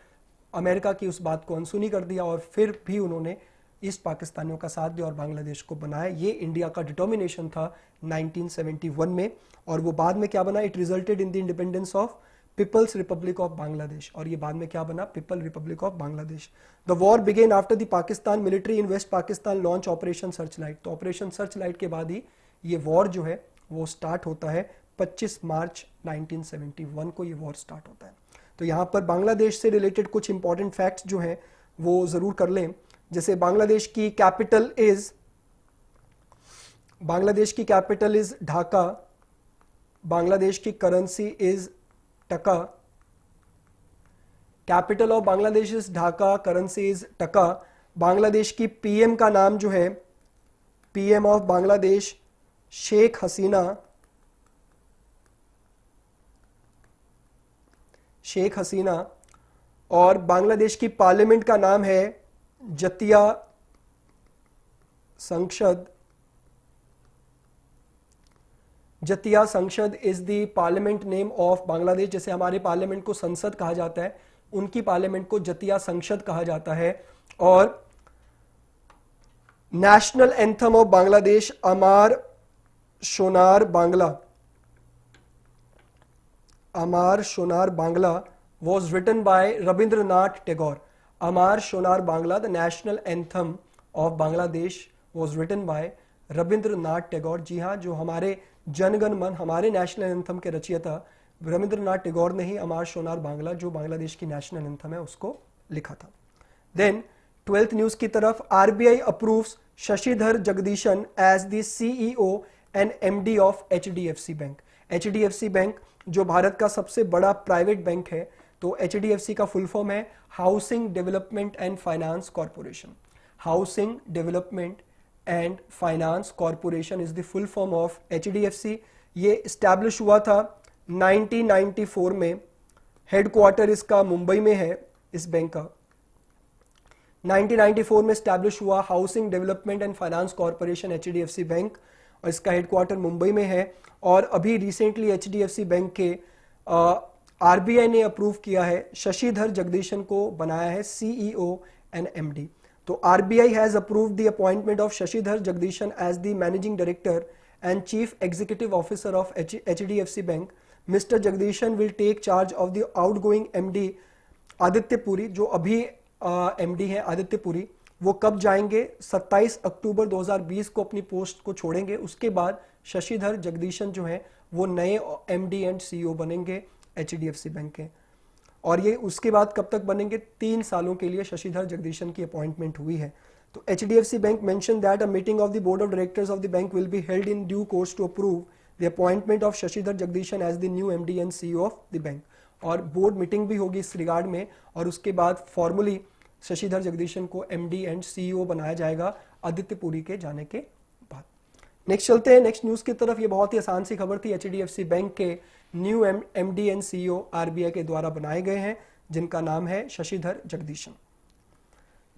A: अमेरिका की उस बात को अनसुनी कर दिया और फिर भी उन्होंने ईस्ट पाकिस्तानियों का साथ दिया और बांग्लादेश को बनाया। ये इंडिया का डिटर्मिनेशन था 1971 में, और वो बाद में क्या बना? It resulted in the independence of people's republic of Bangladesh, और ये बाद में क्या बना? People republic of Bangladesh. The war began after the Pakistan military in west Pakistan launch operation searchlight. तो ऑपरेशन सर्च लाइट के बाद ही ये वॉर जो है वो स्टार्ट होता है। 25 मार्च 1971 को ये वॉर स्टार्ट होता है। तो यहाँ पर बांग्लादेश से रिलेटेड कुछ इंपॉर्टेंट फैक्ट्स जो हैं वो जरूर कर लें। जैसे बांग्लादेश की कैपिटल इज ढाका, बांग्लादेश की करेंसी इज टका, capital of Bangladesh is Dhaka, currency is टका। बांग्लादेश की पीएम का नाम जो है, पीएम ऑफ बांग्लादेश शेख हसीना, शेख हसीना। और बांग्लादेश की पार्लियामेंट का नाम है जतिया संसद, जतिया संसद is the parliament name of Bangladesh. जैसे हमारे पार्लियामेंट को संसद कहा जाता है, उनकी पार्लियामेंट को जतिया संसद कहा जाता है। और national anthem of Bangladesh Amar Sonar Bangla, Amar Sonar Bangla was written by Rabindranath Tagore। Amar Shonar Bangla, the national anthem of Bangladesh, was written by Rabindranath Tagore। जी हाँ, जो हमारे जनगण मन, हमारे नेशनल एंथम के रचयिता रविंद्रनाथ टैगोर ने ही अमार सोनार बांग्ला, जो बांग्लादेश की नेशनल एंथम है, उसको लिखा था। देन 12th न्यूज की तरफ, RBI approves Shashidhar Jagdishan as the CEO and MD of HDFC bank. HDFC bank जो भारत का सबसे बड़ा प्राइवेट बैंक है, तो एचडीएफसी का फुल फॉर्म है housing development and finance corporation. Housing development and finance corporation is the full form of HDFC. ये establish हुआ था 1994 में। हेडक्वार्टर इसका मुंबई में है, इस बैंक का। 1994 में इस्टेब्लिश हुआ housing development and finance corporation HDFC bank, और इसका हेडक्वार्टर मुंबई में है। और अभी रिसेंटली एचडीएफसी बैंक के आरबीआई ने अप्रूव किया है शशिधर जगदीशन को बनाया है सीईओ एंड एमडी। तो RBI has approved the appointment of Shashidhar Jagdishan as the managing director and chief executive officer of HDFC bank. Mister Jagdishan will take charge of the outgoing MD Aditya Puri. जो अभी एमडी है आदित्य पुरी, वो कब जाएंगे? 27 अक्टूबर 2020 को अपनी पोस्ट को छोड़ेंगे। उसके बाद शशिधर जगदीशन जो है वो नए एमडी एंड सीईओ बनेंगे एचडीएफसी बैंक के। और ये उसके बाद कब तक बनेंगे? 3 सालों के लिए शशिधर जगदीशन की अपॉइंटमेंट हुई है। तो HDFC bank mention that a meeting of the board of directors of the bank will be held in due course to approve the appointment of Shashidhar Jagdishan as the new MD and CEO of the bank. और board meeting भी होगी इस regard में, और उसके बाद formally Shashidhar Jagdishan को MD and CEO बनाया जाएगा आदित्य पुरी के जाने के बाद। नेक्स्ट चलते हैं नेक्स्ट न्यूज की तरफ। ये बहुत ही आसान सी खबर थी। एचडीएफसी बैंक के new MD and CEO RBI के द्वारा बनाए गए हैं, जिनका नाम है Shashidhar Jagdishan.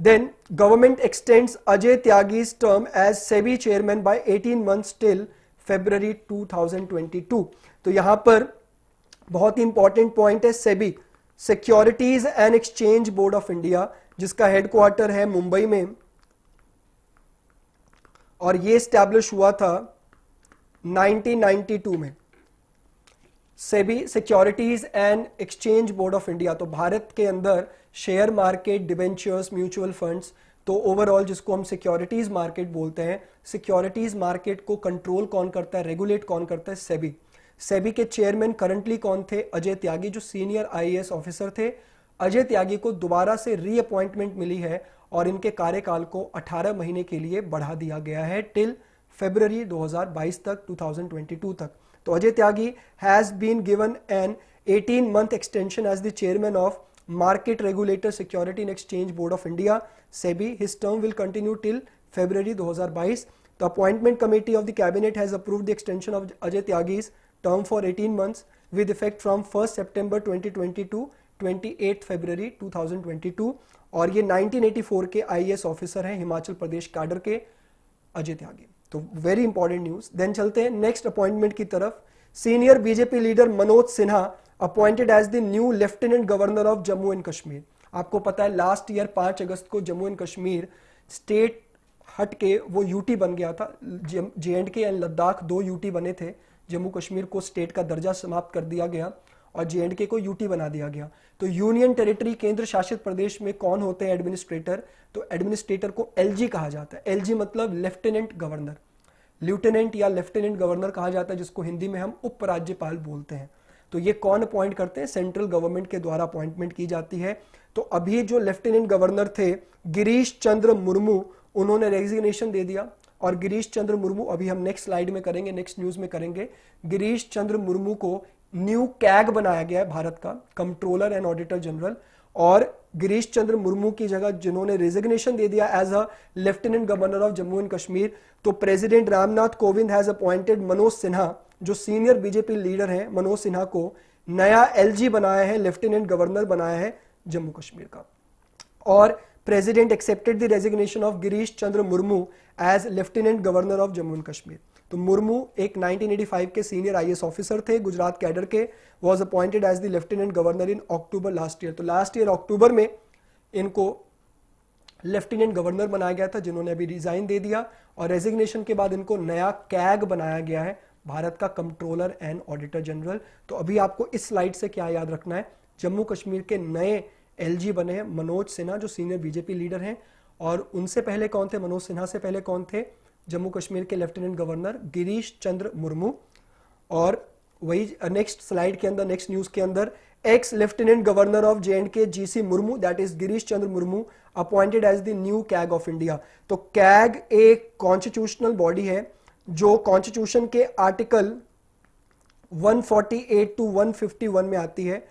A: Then government extends Ajay Tyagi's term as SEBI chairman by 18 months till February 2022। तो यहां पर बहुत ही इंपॉर्टेंट पॉइंट है SEBI, securities and exchange board of India, जिसका हेडक्वार्टर है मुंबई में, और ये स्टैब्लिश हुआ था 1992 में। SEBI securities and exchange board of India, तो भारत के अंदर share market, debentures, mutual funds, तो ओवरऑल जिसको हम सिक्योरिटीज मार्केट बोलते हैं, सिक्योरिटीज मार्केट को कंट्रोल कौन करता है, रेगुलेट कौन करता है? सेबी। सेबी के चेयरमैन करंटली कौन थे? अजय त्यागी, जो सीनियर आईएएस ऑफिसर थे। अजय त्यागी को दोबारा से रीअपॉइंटमेंट मिली है और इनके कार्यकाल को 18 महीने के लिए बढ़ा दिया गया है टिल फरवरी 2022 तक, 2022 तक। तो Ajay Tyagi has been given an 18-month extension as the chairman of Market Regulator Security and Exchange Board of India, SEBI. His term will continue till February 2022. The appointment committee of the cabinet has approved the extension of Ajay Tyagi's term for 18 months with effect from 1st September 2020 to 28 February 2022। और ये 1984 के IAS officer हैं Himachal Pradesh cadre के अजय त्यागी। तो very important news. Then चलते हैं next appointment की तरफ। Senior BJP leader Manoj Sinha appointed as the new lieutenant governor of Jammu and Kashmir. आपको पता है लास्ट ईयर 5 अगस्त को जम्मू एंड कश्मीर स्टेट हट के वो यूटी बन गया था। जे&के एंड लद्दाख 2 यूटी बने थे। जम्मू कश्मीर को स्टेट का दर्जा समाप्त कर दिया गया और जे&के को यूटी बना दिया गया। तो यूनियन टेरिटरी, केंद्र शासित प्रदेश में कौन होते हैं एडमिनिस्ट्रेटर? तो एडमिनिस्ट्रेटर को एलजी कहा जाता है। एलजी मतलब लेफ्टिनेंट गवर्नर, ल्यूटेनेंट या लेफ्टिनेंट गवर्नर कहा जाता है, जिसको हिंदी में हम उपराज्यपाल बोलते हैं। तो ये कौन अपॉइंट करते हैं? सेंट्रल गवर्नमेंट के द्वारा अपॉइंटमेंट की जाती है। तो अभी जो लेफ्टिनेंट गवर्नर थे गिरीश चंद्र मुर्मू, उन्होंने रेजिग्नेशन दे दिया। और गिरीश चंद्र मुर्मू, अभी हम नेक्स्ट स्लाइड में करेंगे, नेक्स्ट न्यूज में करेंगे, गिरीश चंद्र मुर्मू को न्यू कैग बनाया गया है भारत का, कंट्रोलर एंड ऑडिटर जनरल। और गिरीश चंद्र मुर्मू की जगह जिन्होंने रेजिग्नेशन दे दिया as a lieutenant governor of Jammu and Kashmir, तो president Ramnath Kovind has appointed Manoj Sinha, जो सीनियर बीजेपी लीडर हैं, मनोज सिन्हा को नया एलजी बनाया है, लेफ्टिनेंट गवर्नर बनाया है जम्मू कश्मीर का। और president accepted the resignation of Girish Chandra Murmu as lieutenant governor of Jammu and Kashmir. तो मुर्मू एक 1985 के सीनियर आईएएस ऑफिसर थे, गुजरात कैडर के, was appointed as the lieutenant governor in October last year. तो लास्ट ईयर अक्टूबर में इनको लेफ्टिनेंट गवर्नर बनाया गया था, जिन्होंने अभी रिजाइन दे दिया। और रेजिग्नेशन के बाद इनको नया कैग बनाया गया है, भारत का कंट्रोलर एंड ऑडिटर जनरल। तो अभी आपको इस स्लाइड से क्या याद रखना है? जम्मू कश्मीर के नए एलजी बने हैं मनोज सिन्हा, जो सीनियर बीजेपी लीडर हैं। और उनसे पहले कौन थे? मनोज सिन्हा से पहले कौन थे? जम्मू कश्मीर के लेफ्टिनेंट गवर्नर गिरीश चंद्र मुर्मू। और वही नेक्स्ट स्लाइड के अंदर, नेक्स्ट न्यूज के अंदर, ex lieutenant governor of J and K GC Murmu, that is Girish Chandra Murmu, appointed as the new CAG of India. तो कैग एक कॉन्स्टिट्यूशनल बॉडी है जो कॉन्स्टिट्यूशन के आर्टिकल 148 टू 151 में आती है।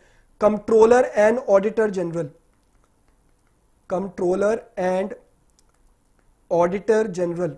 A: Controller and auditor general, controller and auditor general,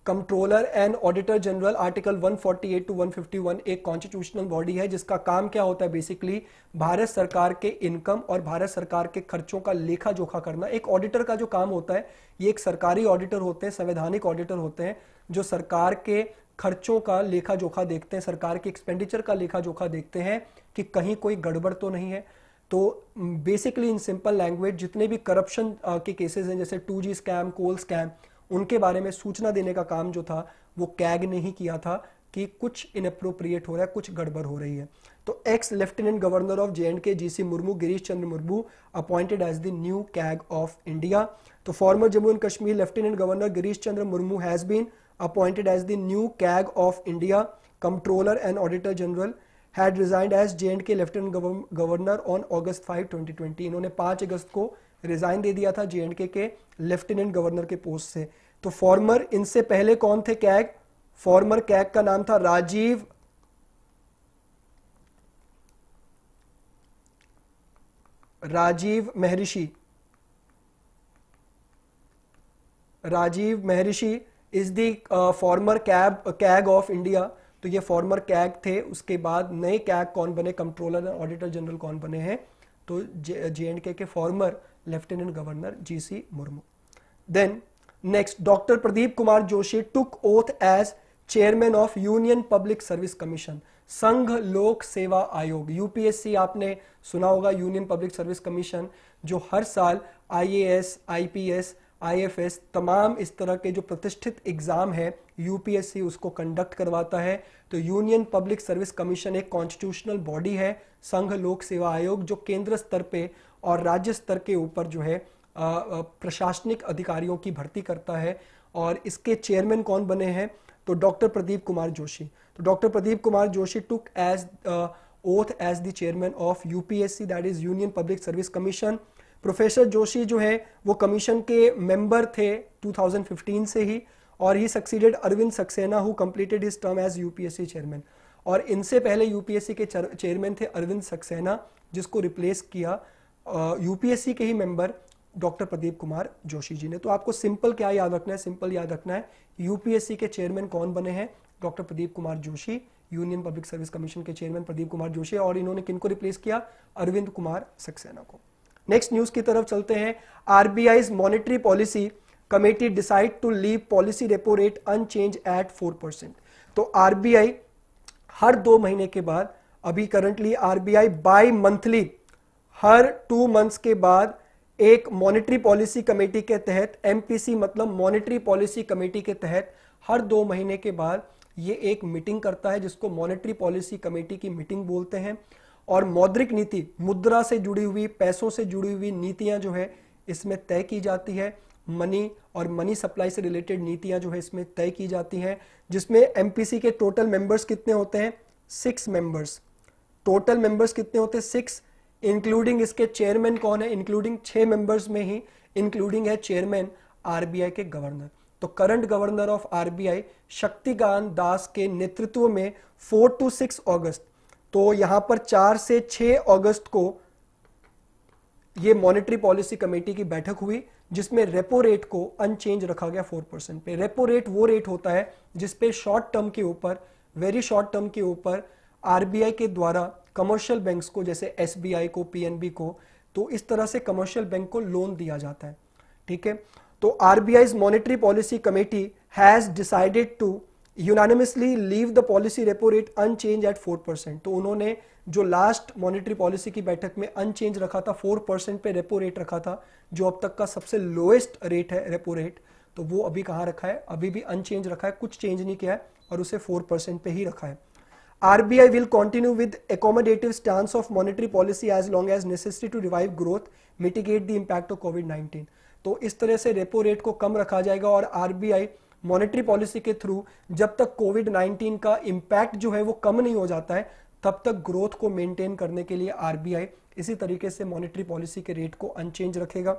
A: controller and auditor general article 148 to 151 एक constitutional body है, जिसका काम क्या होता है? बेसिकली भारत सरकार के इनकम और भारत सरकार के खर्चों का लेखा जोखा करना। एक ऑडिटर का जो काम होता है, ये एक सरकारी ऑडिटर होते हैं, संवैधानिक ऑडिटर होते हैं, जो सरकार के खर्चों का लेखा जोखा देखते हैं, सरकार के एक्सपेंडिचर का लेखा जोखा देखते हैं कि कहीं कोई गड़बड़ तो नहीं है। तो बेसिकली इन सिंपल लैंग्वेज जितने भी करप्शन के केसेस हैं जैसे 2G स्कैम, कोल स्कैम, उनके बारे में सूचना देने का काम जो था वो कैग ने ही किया था कि कुछ इनअप्रोप्रिएट हो रहा है, कुछ गड़बड़ हो रही है। तो ex lieutenant governor of J&K GC Murmu, Girish Chandra Murmu, appointed as the new CAG of India. तो former Jammu and Kashmir lieutenant governor Girish Chandra Murmu has been appointed as the new CAG of India. Controller and auditor general had resigned as J&K lieutenant governor on August 5, 2020। इन्होंने 5 अगस्त को resign दे दिया था J&K के lieutenant governor के post से। तो farmer, इनसे पहले कौन थे कैग? फॉर्मर कैग का नाम था राजीव महर्षि। राजीव महर्षि is the former CAG of India. तो ये फॉर्मर कैग थे। उसके बाद नए कैग कौन बने, कंट्रोलर एंड ऑडिटर जनरल कौन बने हैं? तो J&K के former lieutenant governor GC Murmu. Then next, doctor Pradeep Kumar Joshi took oath as chairman of union public service commission, Sangh Lok सेवा आयोग। UPSC आपने सुना होगा, यूनियन पब्लिक सर्विस कमीशन, जो हर साल IAS, IPS, IFS तमाम इस तरह के जो प्रतिष्ठित एग्जाम है UPSC उसको कंडक्ट करवाता है। तो यूनियन पब्लिक सर्विस कमीशन एक कॉन्स्टिट्यूशनल बॉडी है, संघ लोक सेवा आयोग, जो केंद्र स्तर पे और राज्य स्तर के ऊपर जो है प्रशासनिक अधिकारियों की भर्ती करता है। और इसके चेयरमैन कौन बने हैं? तो डॉक्टर प्रदीप कुमार जोशी। तो doctor Pradeep Kumar Joshi took as oath as the chairman of UPSC, that is union public service commission. Professor Joshi जो है वो कमीशन के मेंबर थे 2015 से ही, और ही succeeded Arvind Saxena who completed his term as UPSC chairman. और इनसे पहले UPSC के चेयरमैन थे अरविंद सक्सेना, जिसको रिप्लेस किया UPSC के ही मेंबर डॉक्टर प्रदीप कुमार जोशी जी ने। तो आपको सिंपल क्या याद रखना है? सिंपल याद रखना है UPSC के चेयरमैन कौन बने हैं? Doctor Pradeep Kumar Joshi, union public service commission के चेयरमैन प्रदीप कुमार जोशी, और इन्होंने किनको रिप्लेस किया? अरविंद कुमार सक्सेना को। नेक्स्ट न्यूज की तरफ चलते हैं। RBI's monetary policy committee decide to leave policy repo rate unchange at 4%। तो RBI हर 2 महीने के बाद, अभी करंटली RBI बाई मंथली हर 2 मंथ्स के बाद एक मॉनेटरी पॉलिसी कमेटी के तहत, MPC मतलब मॉनेटरी पॉलिसी कमेटी के तहत हर 2 महीने के बाद ये एक मीटिंग करता है, जिसको मॉनेटरी पॉलिसी कमेटी की मीटिंग बोलते हैं। और मौद्रिक नीति, मुद्रा से जुड़ी हुई, पैसों से जुड़ी हुई नीतियां जो है इसमें तय की जाती है। मनी और मनी सप्लाई से रिलेटेड नीतियां जो है इसमें तय की जाती हैं, जिसमें MPC के टोटल मेंबर्स कितने होते हैं? 6 मेंबर्स। टोटल मेंबर्स कितने होते हैं? 6, इंक्लूडिंग इसके चेयरमैन कौन है? इंक्लूडिंग 6 मेंबर्स में ही इंक्लूडिंग है चेयरमैन RBI के गवर्नर। तो current governor of RBI Shaktikanta Das के नेतृत्व में 4 to 6 अगस्त, तो यहां पर 4 से 6 अगस्त को यह मॉनेटरी पॉलिसी कमेटी की बैठक हुई, जिसमें रेपो रेट को अनचेंज रखा गया 4% पे। रेपो रेट वो रेट होता है जिसपे शॉर्ट टर्म के ऊपर, वेरी शॉर्ट टर्म के ऊपर RBI के द्वारा कमर्शियल बैंक्स को, जैसे SBI को, PNB को, तो इस तरह से कमर्शियल बैंक को लोन दिया जाता है। ठीक है, तो RBI's monetary policy committee has decided to unanimously leave the policy repo rate unchange at 4%। तो उन्होंने जो लास्ट मॉनेटरी पॉलिसी की बैठक में अनचेंज रखा था, 4% पे रेपो रेट रखा था, जो अब तक का सबसे लोएस्ट रेट है रेपो रेट, तो वो अभी कहां रखा है? अभी भी अनचेंज रखा है, कुछ चेंज नहीं किया है और उसे 4% पे ही रखा है। RBI will continue with accommodative stance of monetary policy as long as necessary to revive growth, mitigate the impact of COVID-19। तो इस तरह से रेपो रेट को कम रखा जाएगा और RBI मॉनेटरी पॉलिसी के थ्रू जब तक कोविड-19 का इंपैक्ट जो है वो कम नहीं हो जाता है, तब तक ग्रोथ को मेंटेन करने के लिए RBI इसी तरीके से मॉनेटरी पॉलिसी के रेट को अनचेंज रखेगा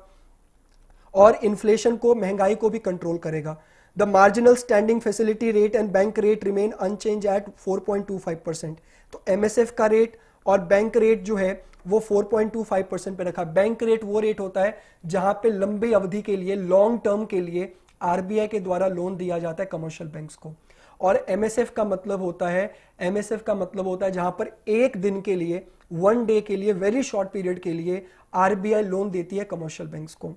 A: और इन्फ्लेशन को, महंगाई को भी कंट्रोल करेगा। The marginal standing facility rate and bank rate remain unchange at 4.25%। तो MSF का रेट और बैंक रेट जो है वो 4.25% पे रखा। बैंक रेट वो रेट होता है जहां पे लंबी अवधि के लिए, लॉन्ग टर्म के लिए RBI के द्वारा लोन दिया जाता है कमर्शियल बैंक्स को। और MSF का मतलब होता है जहां पर एक दिन के लिए, 1 डे के लिए, वेरी शॉर्ट पीरियड के लिए RBI लोन देती है कमर्शियल बैंक्स को।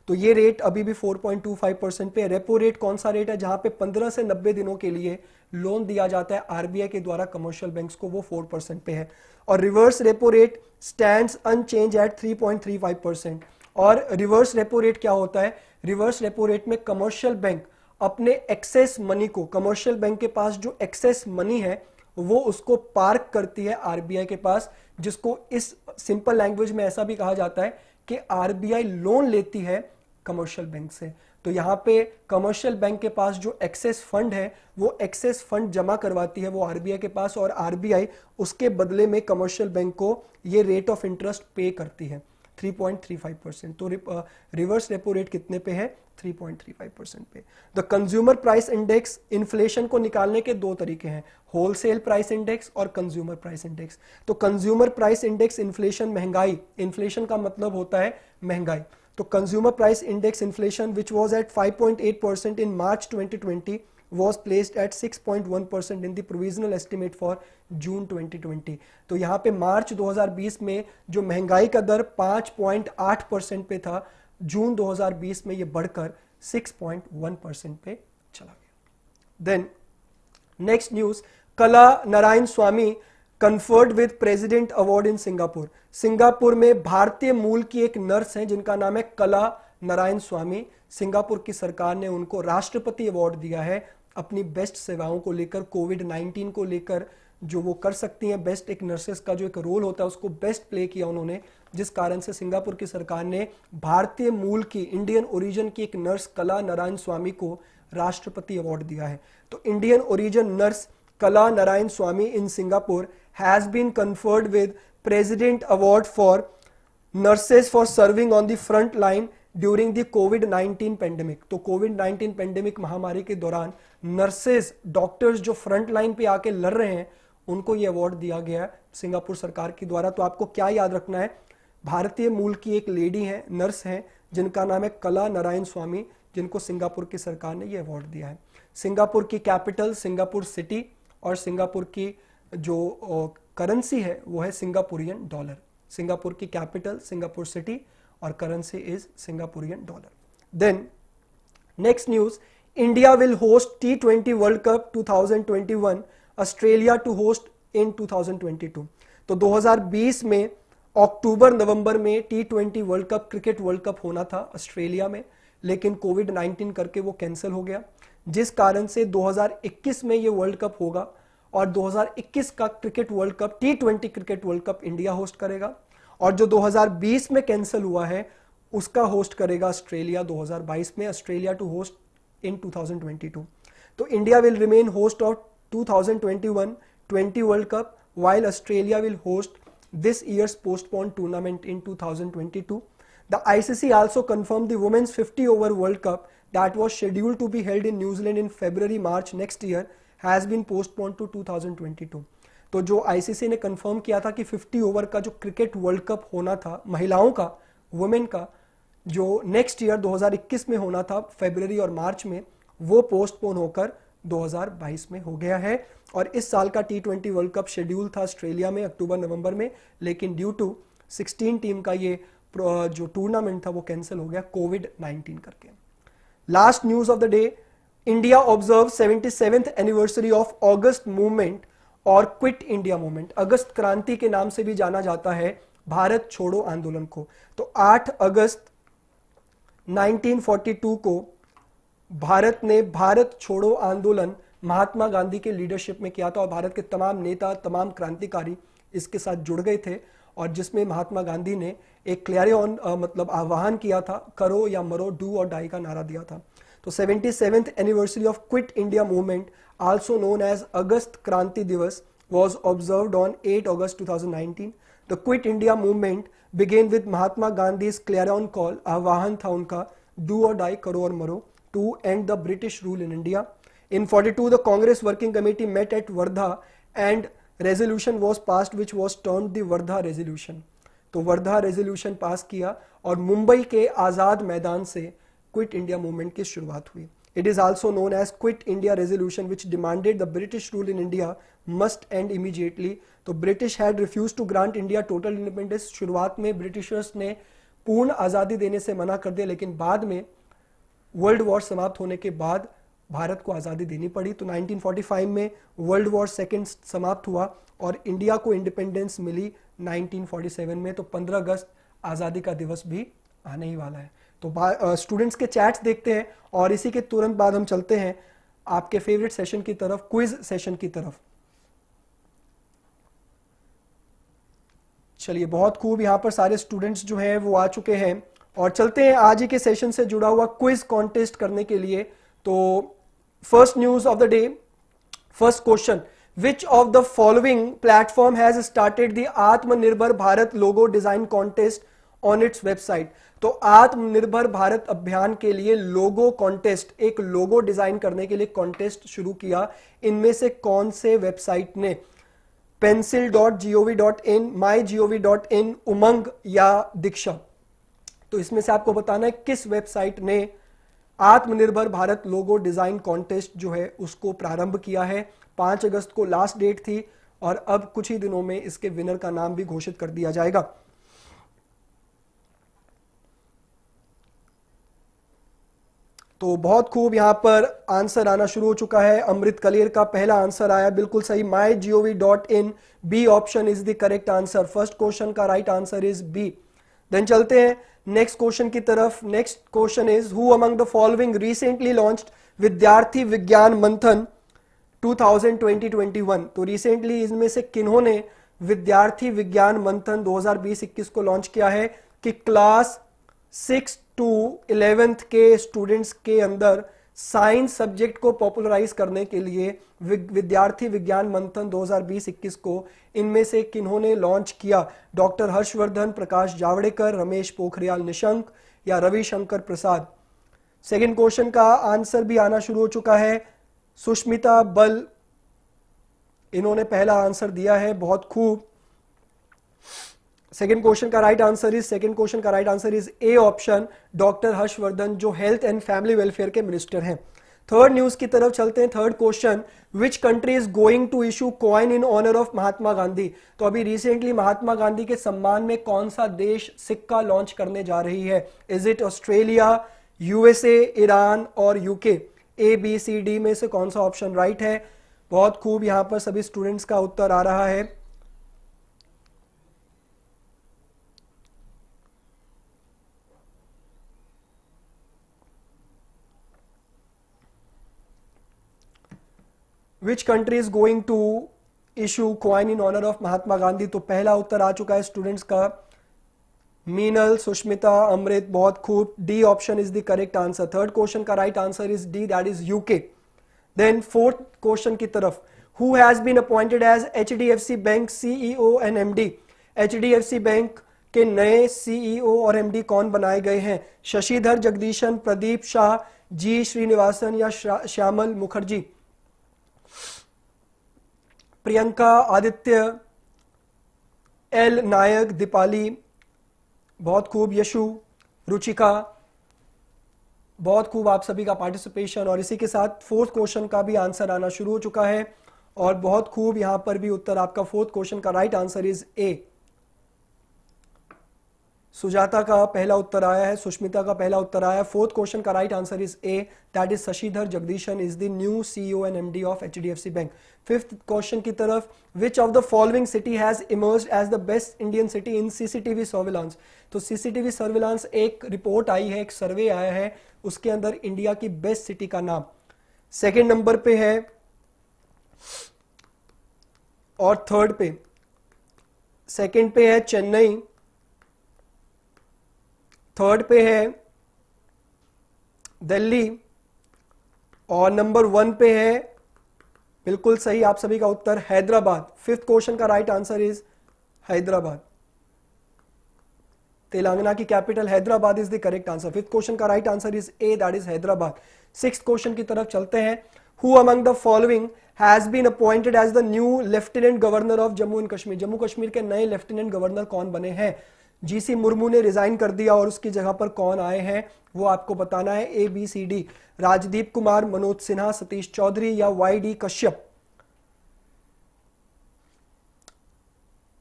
A: तो ये रेट अभी भी 4.25% पे। रेपो रेट कौन सा रेट है? जहां पे 15 से 90 दिनों के लिए लोन दिया जाता है आरबीआई के द्वारा कमर्शियल बैंक्स को, वो 4% पे है। और reverse repo rate stands unchange at 3.35%। और रिवर्स रेपो रेट क्या होता है? रिवर्स रेपो रेट में कमर्शियल बैंक अपने एक्सेस मनी को, कमर्शियल बैंक के पास जो एक्सेस मनी है वो उसको पार्क करती है आरबीआई के पास, जिसको इस सिंपल लैंग्वेज में ऐसा भी कहा जाता है कि आरबीआई लोन लेती है कमर्शियल बैंक से। तो यहां पे कमर्शियल बैंक के पास जो एक्सेस फंड है वो एक्सेस फंड जमा करवाती है वो आरबीआई के पास, और आरबीआई उसके बदले में कमर्शियल बैंक को ये रेट ऑफ इंटरेस्ट पे करती है 3.35%। तो रिवर्स रेपो रेट कितने पे है? 3.35% पे। The consumer price index, inflation को निकालने के दो तरीके हैं, होलसेल प्राइस इंडेक्स और कंज्यूमर प्राइस इंडेक्स। तो कंज्यूमर प्राइस इंडेक्स इन्फ्लेशन, महंगाई, इन्फ्लेशन का मतलब होता है महंगाई। तो consumer price index inflation which was at 5.8% in March 2020 was placed at 6.1% in the provisional estimate for जून 2020। तो यहाँ पे मार्च 2020 में जो महंगाई का दर 5.8% पे था, जून 2020 में ये बढ़कर 6.1% पे चला गया। Then next news, Kala Narayanasamy conferred with president award in Singapore. Singapore में भारतीय मूल की एक नर्स हैं जिनका नाम है कला नारायण स्वामी। सिंगापुर की सरकार ने उनको राष्ट्रपति अवार्ड दिया है अपनी बेस्ट सेवाओं को लेकर, कोविड-19 को लेकर जो वो कर सकती हैं, बेस्ट एक नर्सेस का जो एक रोल होता है उसको बेस्ट प्ले किया उन्होंने, जिस कारण से सिंगापुर की सरकार ने भारतीय मूल की, इंडियन ओरिजिन की एक नर्स कला नारायण स्वामी को राष्ट्रपति अवार्ड दिया है। तो Indian origin nurse Kala Narayanasamy in Singapore has been conferred with president award for nurses for serving on the front line during the कोविड-19 पेंडेमिक। तो कोविड-19 पेंडेमिक महामारी के दौरान नर्सेस, डॉक्टर्स जो फ्रंट लाइन पे आके लड़ रहे हैं उनको ये अवार्ड दिया गया है सिंगापुर सरकार के द्वारा। तो आपको क्या याद रखना है? भारतीय मूल की एक लेडी है, नर्स है, जिनका नाम है कला नारायण स्वामी, जिनको सिंगापुर की सरकार ने ये अवार्ड दिया है। सिंगापुर की कैपिटल सिंगापुर सिटी और सिंगापुर की जो करेंसी है वो है सिंगापुरियन डॉलर। सिंगापुर की कैपिटल सिंगापुर सिटी और currency is Singaporean dollar. Then next news, India will host T20 world cup 2021, Australia to host in 2022। तो 2020 में अक्टूबर नवंबर में T20 world cup, cricket world cup होना था ऑस्ट्रेलिया में, लेकिन कोविड-19 करके वो कैंसिल हो गया, जिस कारण से 2021 में ये वर्ल्ड कप होगा और 2021 का cricket world cup, T20 cricket world cup India host करेगा, और जो 2020 में कैंसिल हुआ है उसका होस्ट करेगा ऑस्ट्रेलिया 2022 में, ऑस्ट्रेलिया टू होस्ट इन 2022। तो India will remain host of 2021-20 world cup while Australia will host this year's postponed tournament in 2022. The ICC also confirmed the Women's 50 over World Cup that was scheduled to be held in New Zealand in February-March next year has been postponed to 2022. तो जो ICC ने confirm किया था कि 50 over का जो cricket world cup होना था महिलाओं का, वुमेन का, जो नेक्स्ट ईयर 2021 में होना था फरवरी और मार्च में, वो पोस्टपोन होकर 2022 में हो गया है। और इस साल का T20 वर्ल्ड कप शेड्यूल था ऑस्ट्रेलिया में अक्टूबर नवंबर में, लेकिन ड्यू टू 16 टीम का ये जो टूर्नामेंट था वो कैंसिल हो गया कोविड-19 करके। Last news of the day, India observe 77th anniversary of August movement और क्विट इंडिया मूवमेंट। अगस्त क्रांति के नाम से भी जाना जाता है भारत छोड़ो आंदोलन को। तो 8 अगस्त 1942 को भारत ने भारत छोड़ो आंदोलन महात्मा गांधी के लीडरशिप में किया था, और भारत के तमाम नेता, तमाम क्रांतिकारी इसके साथ जुड़ गए थे, और जिसमें महात्मा गांधी ने एक क्लैरियन मतलब आह्वान किया था, करो या मरो, डू और डाई का नारा दिया था। तो 77th anniversary of quit India movement, also known as August Kranti Divas, was observed on 8 August 2019. The Quit India movement began with Mahatma Gandhi's clarion call, आह्वान था उनका, do or die, करो और मरो, to end the British rule in India. In 42, the Congress Working Committee met at Wardha and resolution was passed which was termed the Wardha Resolution. तो Wardha resolution pass किया और मुंबई के आज़ाद मैदान से क्विट इंडिया मूवमेंट की शुरुआत हुई। It is also known as Quit India Resolution, which demanded the British rule in India must end immediately. तो British had refused to grant India total independence. शुरुआत में ब्रिटिशर्स ने पूर्ण आज़ादी देने से मना कर दिया, लेकिन बाद में वर्ल्ड वॉर समाप्त होने के बाद भारत को आज़ादी देनी पड़ी। तो 1945 में वर्ल्ड वॉर सेकेंड समाप्त हुआ और इंडिया को इंडिपेंडेंस मिली 1947 में। तो 15 अगस्त आज़ादी का दिवस भी आने ही वाला है। तो स्टूडेंट्स के चैट्स देखते हैं और इसी के तुरंत बाद हम चलते हैं आपके फेवरेट सेशन की तरफ, क्विज सेशन की तरफ। चलिए, बहुत खूब, यहाँ पर सारे स्टूडेंट्स जो हैं वो आ चुके हैं और चलते हैं आज ही के सेशन से जुड़ा हुआ क्विज कॉन्टेस्ट करने के लिए। तो first news of the day, first question, which of the following platform has started the Atmanirbhar Bharat logo design contest on its website. तो आत्मनिर्भर भारत अभियान के लिए लोगो कॉन्टेस्ट, एक लोगो डिजाइन करने के लिए कॉन्टेस्ट शुरू किया। इनमें से कौन से वेबसाइट ने? pencil.gov.in, mygov.in, उमंग या दीक्षा? तो इसमें से आपको बताना है किस वेबसाइट ने आत्मनिर्भर भारत लोगो डिजाइन कॉन्टेस्ट जो है उसको प्रारंभ किया है। 5 अगस्त को लास्ट डेट थी और अब कुछ ही दिनों में इसके विनर का नाम भी घोषित कर दिया जाएगा। तो बहुत खूब, यहां पर आंसर आना शुरू हो चुका है। अमृत कलेर का पहला आंसर आया, बिल्कुल सही, mygov.in, B option is the correct answer. First question का right answer is B. Then चलते हैं नेक्स्ट क्वेश्चन की तरफ। Next question is, who among the following recently launched Vidyarthi Vigyan मंथन 2020-21। तो रिसेंटली इनमें से किन्होंने विद्यार्थी विज्ञान मंथन 2020-21 को लॉन्च किया है? कि क्लास 6 to 11th के स्टूडेंट्स के अंदर साइंस सब्जेक्ट को पॉपुलराइज करने के लिए विद्यार्थी विज्ञान मंथन 2020-21 को इनमें से किन्होंने लॉन्च किया? डॉक्टर हर्षवर्धन, प्रकाश जावड़ेकर, रमेश पोखरियाल निशंक या रविशंकर प्रसाद? सेकंड क्वेश्चन का आंसर भी आना शुरू हो चुका है। सुष्मिता बल, इन्होंने पहला आंसर दिया है, बहुत खूब। सेकंड क्वेश्चन का right answer is A option, doctor Harshvardhan, जो हेल्थ एंड फैमिली वेलफेयर के मिनिस्टर हैं। थर्ड न्यूज की तरफ चलते हैं। Third question, which country is going to issue coin in honour of Mahatma Gandhi. तो अभी रिसेंटली महात्मा गांधी के सम्मान में कौन सा देश सिक्का लॉन्च करने जा रही है? Is it Australia, USA, Iran और UK? A B C D में से कौन सा ऑप्शन राइट है? बहुत खूब, यहां पर सभी स्टूडेंट्स का उत्तर आ रहा है। Which country is going to issue coin in honour of Mahatma Gandhi? तो पहला उत्तर आ चुका है स्टूडेंट्स का, मीनल, सुष्मिता, अमृत, बहुत खूब, D option is the correct answer. Third question का right answer is D, that is UK. Then fourth question की तरफ, who has been appointed as HDFC bank CEO and MD. HDFC bank के नए सीईओ और एमडी कौन बनाए गए हैं? शशिधर जगदीशन, प्रदीप शाह, जी श्रीनिवासन या श्यामल मुखर्जी? प्रियंका, आदित्य, एल नायक, दीपाली, बहुत खूब, यशु, रुचिका, बहुत खूब आप सभी का पार्टिसिपेशन। और इसी के साथ फोर्थ क्वेश्चन का भी आंसर आना शुरू हो चुका है और बहुत खूब, यहां पर भी उत्तर आपका फोर्थ क्वेश्चन का राइट आंसर इज ए। सुजाता का पहला उत्तर आया है, सुष्मिता का पहला उत्तर आया। फोर्थ क्वेश्चन का right answer is A, that is Shashidhar Jagdishan is the new CEO and MD of HDFC bank. Fifth question की तरफ, which of the following city has emerged as the best Indian city in CCTV surveillance. तो CCTV surveillance एक report आई है, एक सर्वे आया है, उसके अंदर इंडिया की बेस्ट सिटी का नाम सेकेंड नंबर पे है और थर्ड पे, सेकेंड पे है चेन्नई, थर्ड पे है दिल्ली और नंबर 1 पे है, बिल्कुल सही आप सभी का उत्तर, हैदराबाद। फिफ्थ क्वेश्चन का right answer is Hyderabad. Telangana की capital Hyderabad is the correct answer. Fifth question का right answer is A, that is Hyderabad. Sixth question की तरफ चलते हैं। Who among the following has been appointed as the new lieutenant governor of Jammu and Kashmir. Jammu Kashmir के नए lieutenant governor कौन बने हैं? जीसी मुर्मू ने रिजाइन कर दिया और उसकी जगह पर कौन आए हैं वो आपको बताना है। A B C D, Rajdeep Kumar, Manoj Sinha, Satish Chaudhary या वाई डी कश्यप?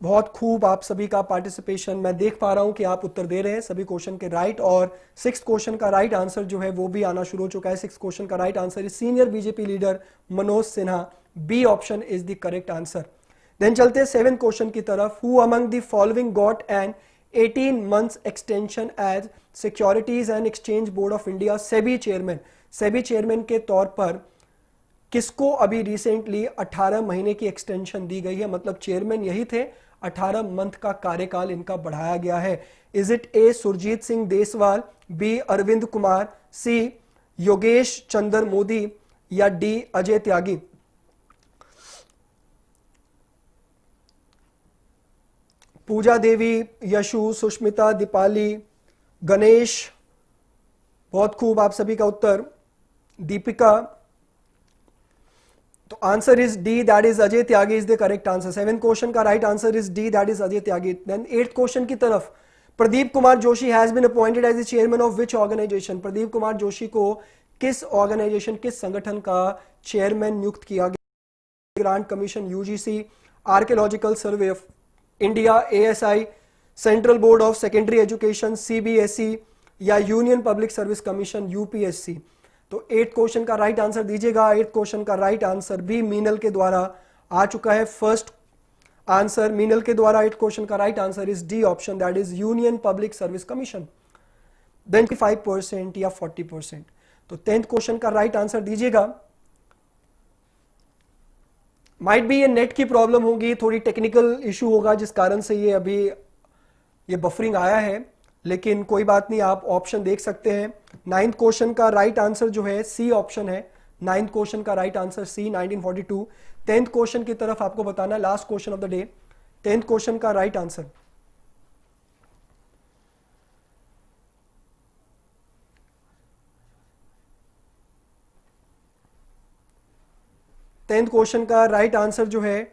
A: बहुत खूब आप सभी का पार्टिसिपेशन, मैं देख पा रहा हूं कि आप उत्तर दे रहे हैं सभी क्वेश्चन के राइट, और 6th क्वेश्चन का राइट आंसर जो है वो भी आना शुरू हो चुका है। 6th क्वेश्चन का right answer is senior BJP leader Manoj Sinha, B option is the correct answer. Then चलते हैं 7th क्वेश्चन की तरफ। Who among the following got an 18 months extension as securities and exchange board of India SEBI chairman. SEBI chairman के तौर पर किसको अभी recently 18 महीने की एक्सटेंशन दी गई है, मतलब चेयरमैन यही थे, 18 मंथ का कार्यकाल इनका बढ़ाया गया है। Is it A Surjeet Singh Deswal, B Arvind Kumar, C Yogesh Chandra Modi, या डी अजय त्यागी? पूजा देवी, यशु, सुष्मिता, दीपाली, गणेश, बहुत खूब आप सभी का उत्तर। दीपिका, तो answer is D, that is Ajay Tyagi is the correct answer. 7th question का right answer is D, that is Ajay Tyagi. Then 8th question की तरफ, Pradeep Kumar Joshi has been appointed as the chairman of which organization? Pradeep Kumar Joshi को किस ऑर्गेनाइजेशन, किस संगठन का चेयरमैन नियुक्त किया गया? Grant commission, UGC, archaeological survey of India, ASI, central board of secondary education, CBSE, या union public service commission, UPSC? तो 8th क्वेश्चन का राइट आंसर दीजिएगा। 8th क्वेश्चन का राइट आंसर भी मीनल के द्वारा आ चुका है। फर्स्ट आंसर मीनल के द्वारा 8th क्वेश्चन का right answer is D option, that is union public service commission. Then 5% या 40%? तो 10th क्वेश्चन का राइट आंसर दीजिएगा। माइट बी ये नेट की प्रॉब्लम होगी, थोड़ी टेक्निकल इशू होगा जिस कारण से ये अभी ये बफरिंग आया है, लेकिन कोई बात नहीं, आप ऑप्शन देख सकते हैं। 9th क्वेश्चन का राइट आंसर जो है सी ऑप्शन है। 9th क्वेश्चन का right answer C, 1942। 10th question की तरफ आपको बताना, last question of the day. 10th question का राइट आंसर, टेंथ क्वेश्चन का राइट आंसर जो है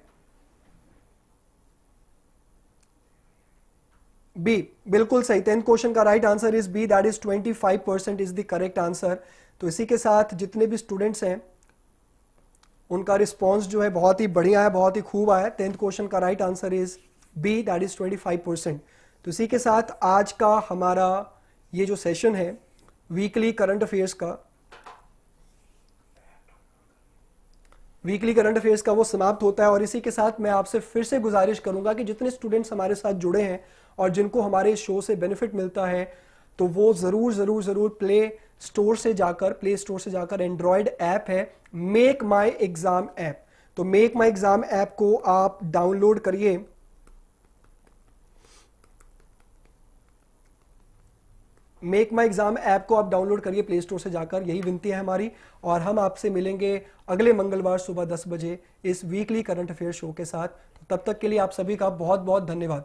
A: बी, बिल्कुल सही। 10th क्वेश्चन का right answer is B, that is 25% is the correct answer. तो इसी के साथ जितने भी स्टूडेंट्स हैं उनका रिस्पॉन्स जो है बहुत ही बढ़िया है, बहुत ही खूब आया। 10th क्वेश्चन का right answer is B, that is 25%। तो इसी के साथ आज का हमारा ये जो सेशन है वीकली करंट अफेयर्स का वो समाप्त होता है। और इसी के साथ मैं आपसे फिर से गुजारिश करूंगा कि जितने स्टूडेंट्स हमारे साथ जुड़े हैं और जिनको हमारे शो से बेनिफिट मिलता है, तो वो ज़रूर प्ले स्टोर से जाकर एंड्रॉयड ऐप है मेक माई एग्जाम ऐप, तो मेक माई एग्जाम ऐप को आप डाउनलोड करिए। मेक माई एग्जाम ऐप को आप डाउनलोड करिए प्ले स्टोर से जाकर, यही विनती है हमारी। और हम आपसे मिलेंगे अगले मंगलवार सुबह 10 बजे इस वीकली करंट अफेयर शो के साथ। तो तब तक के लिए आप सभी का बहुत बहुत धन्यवाद।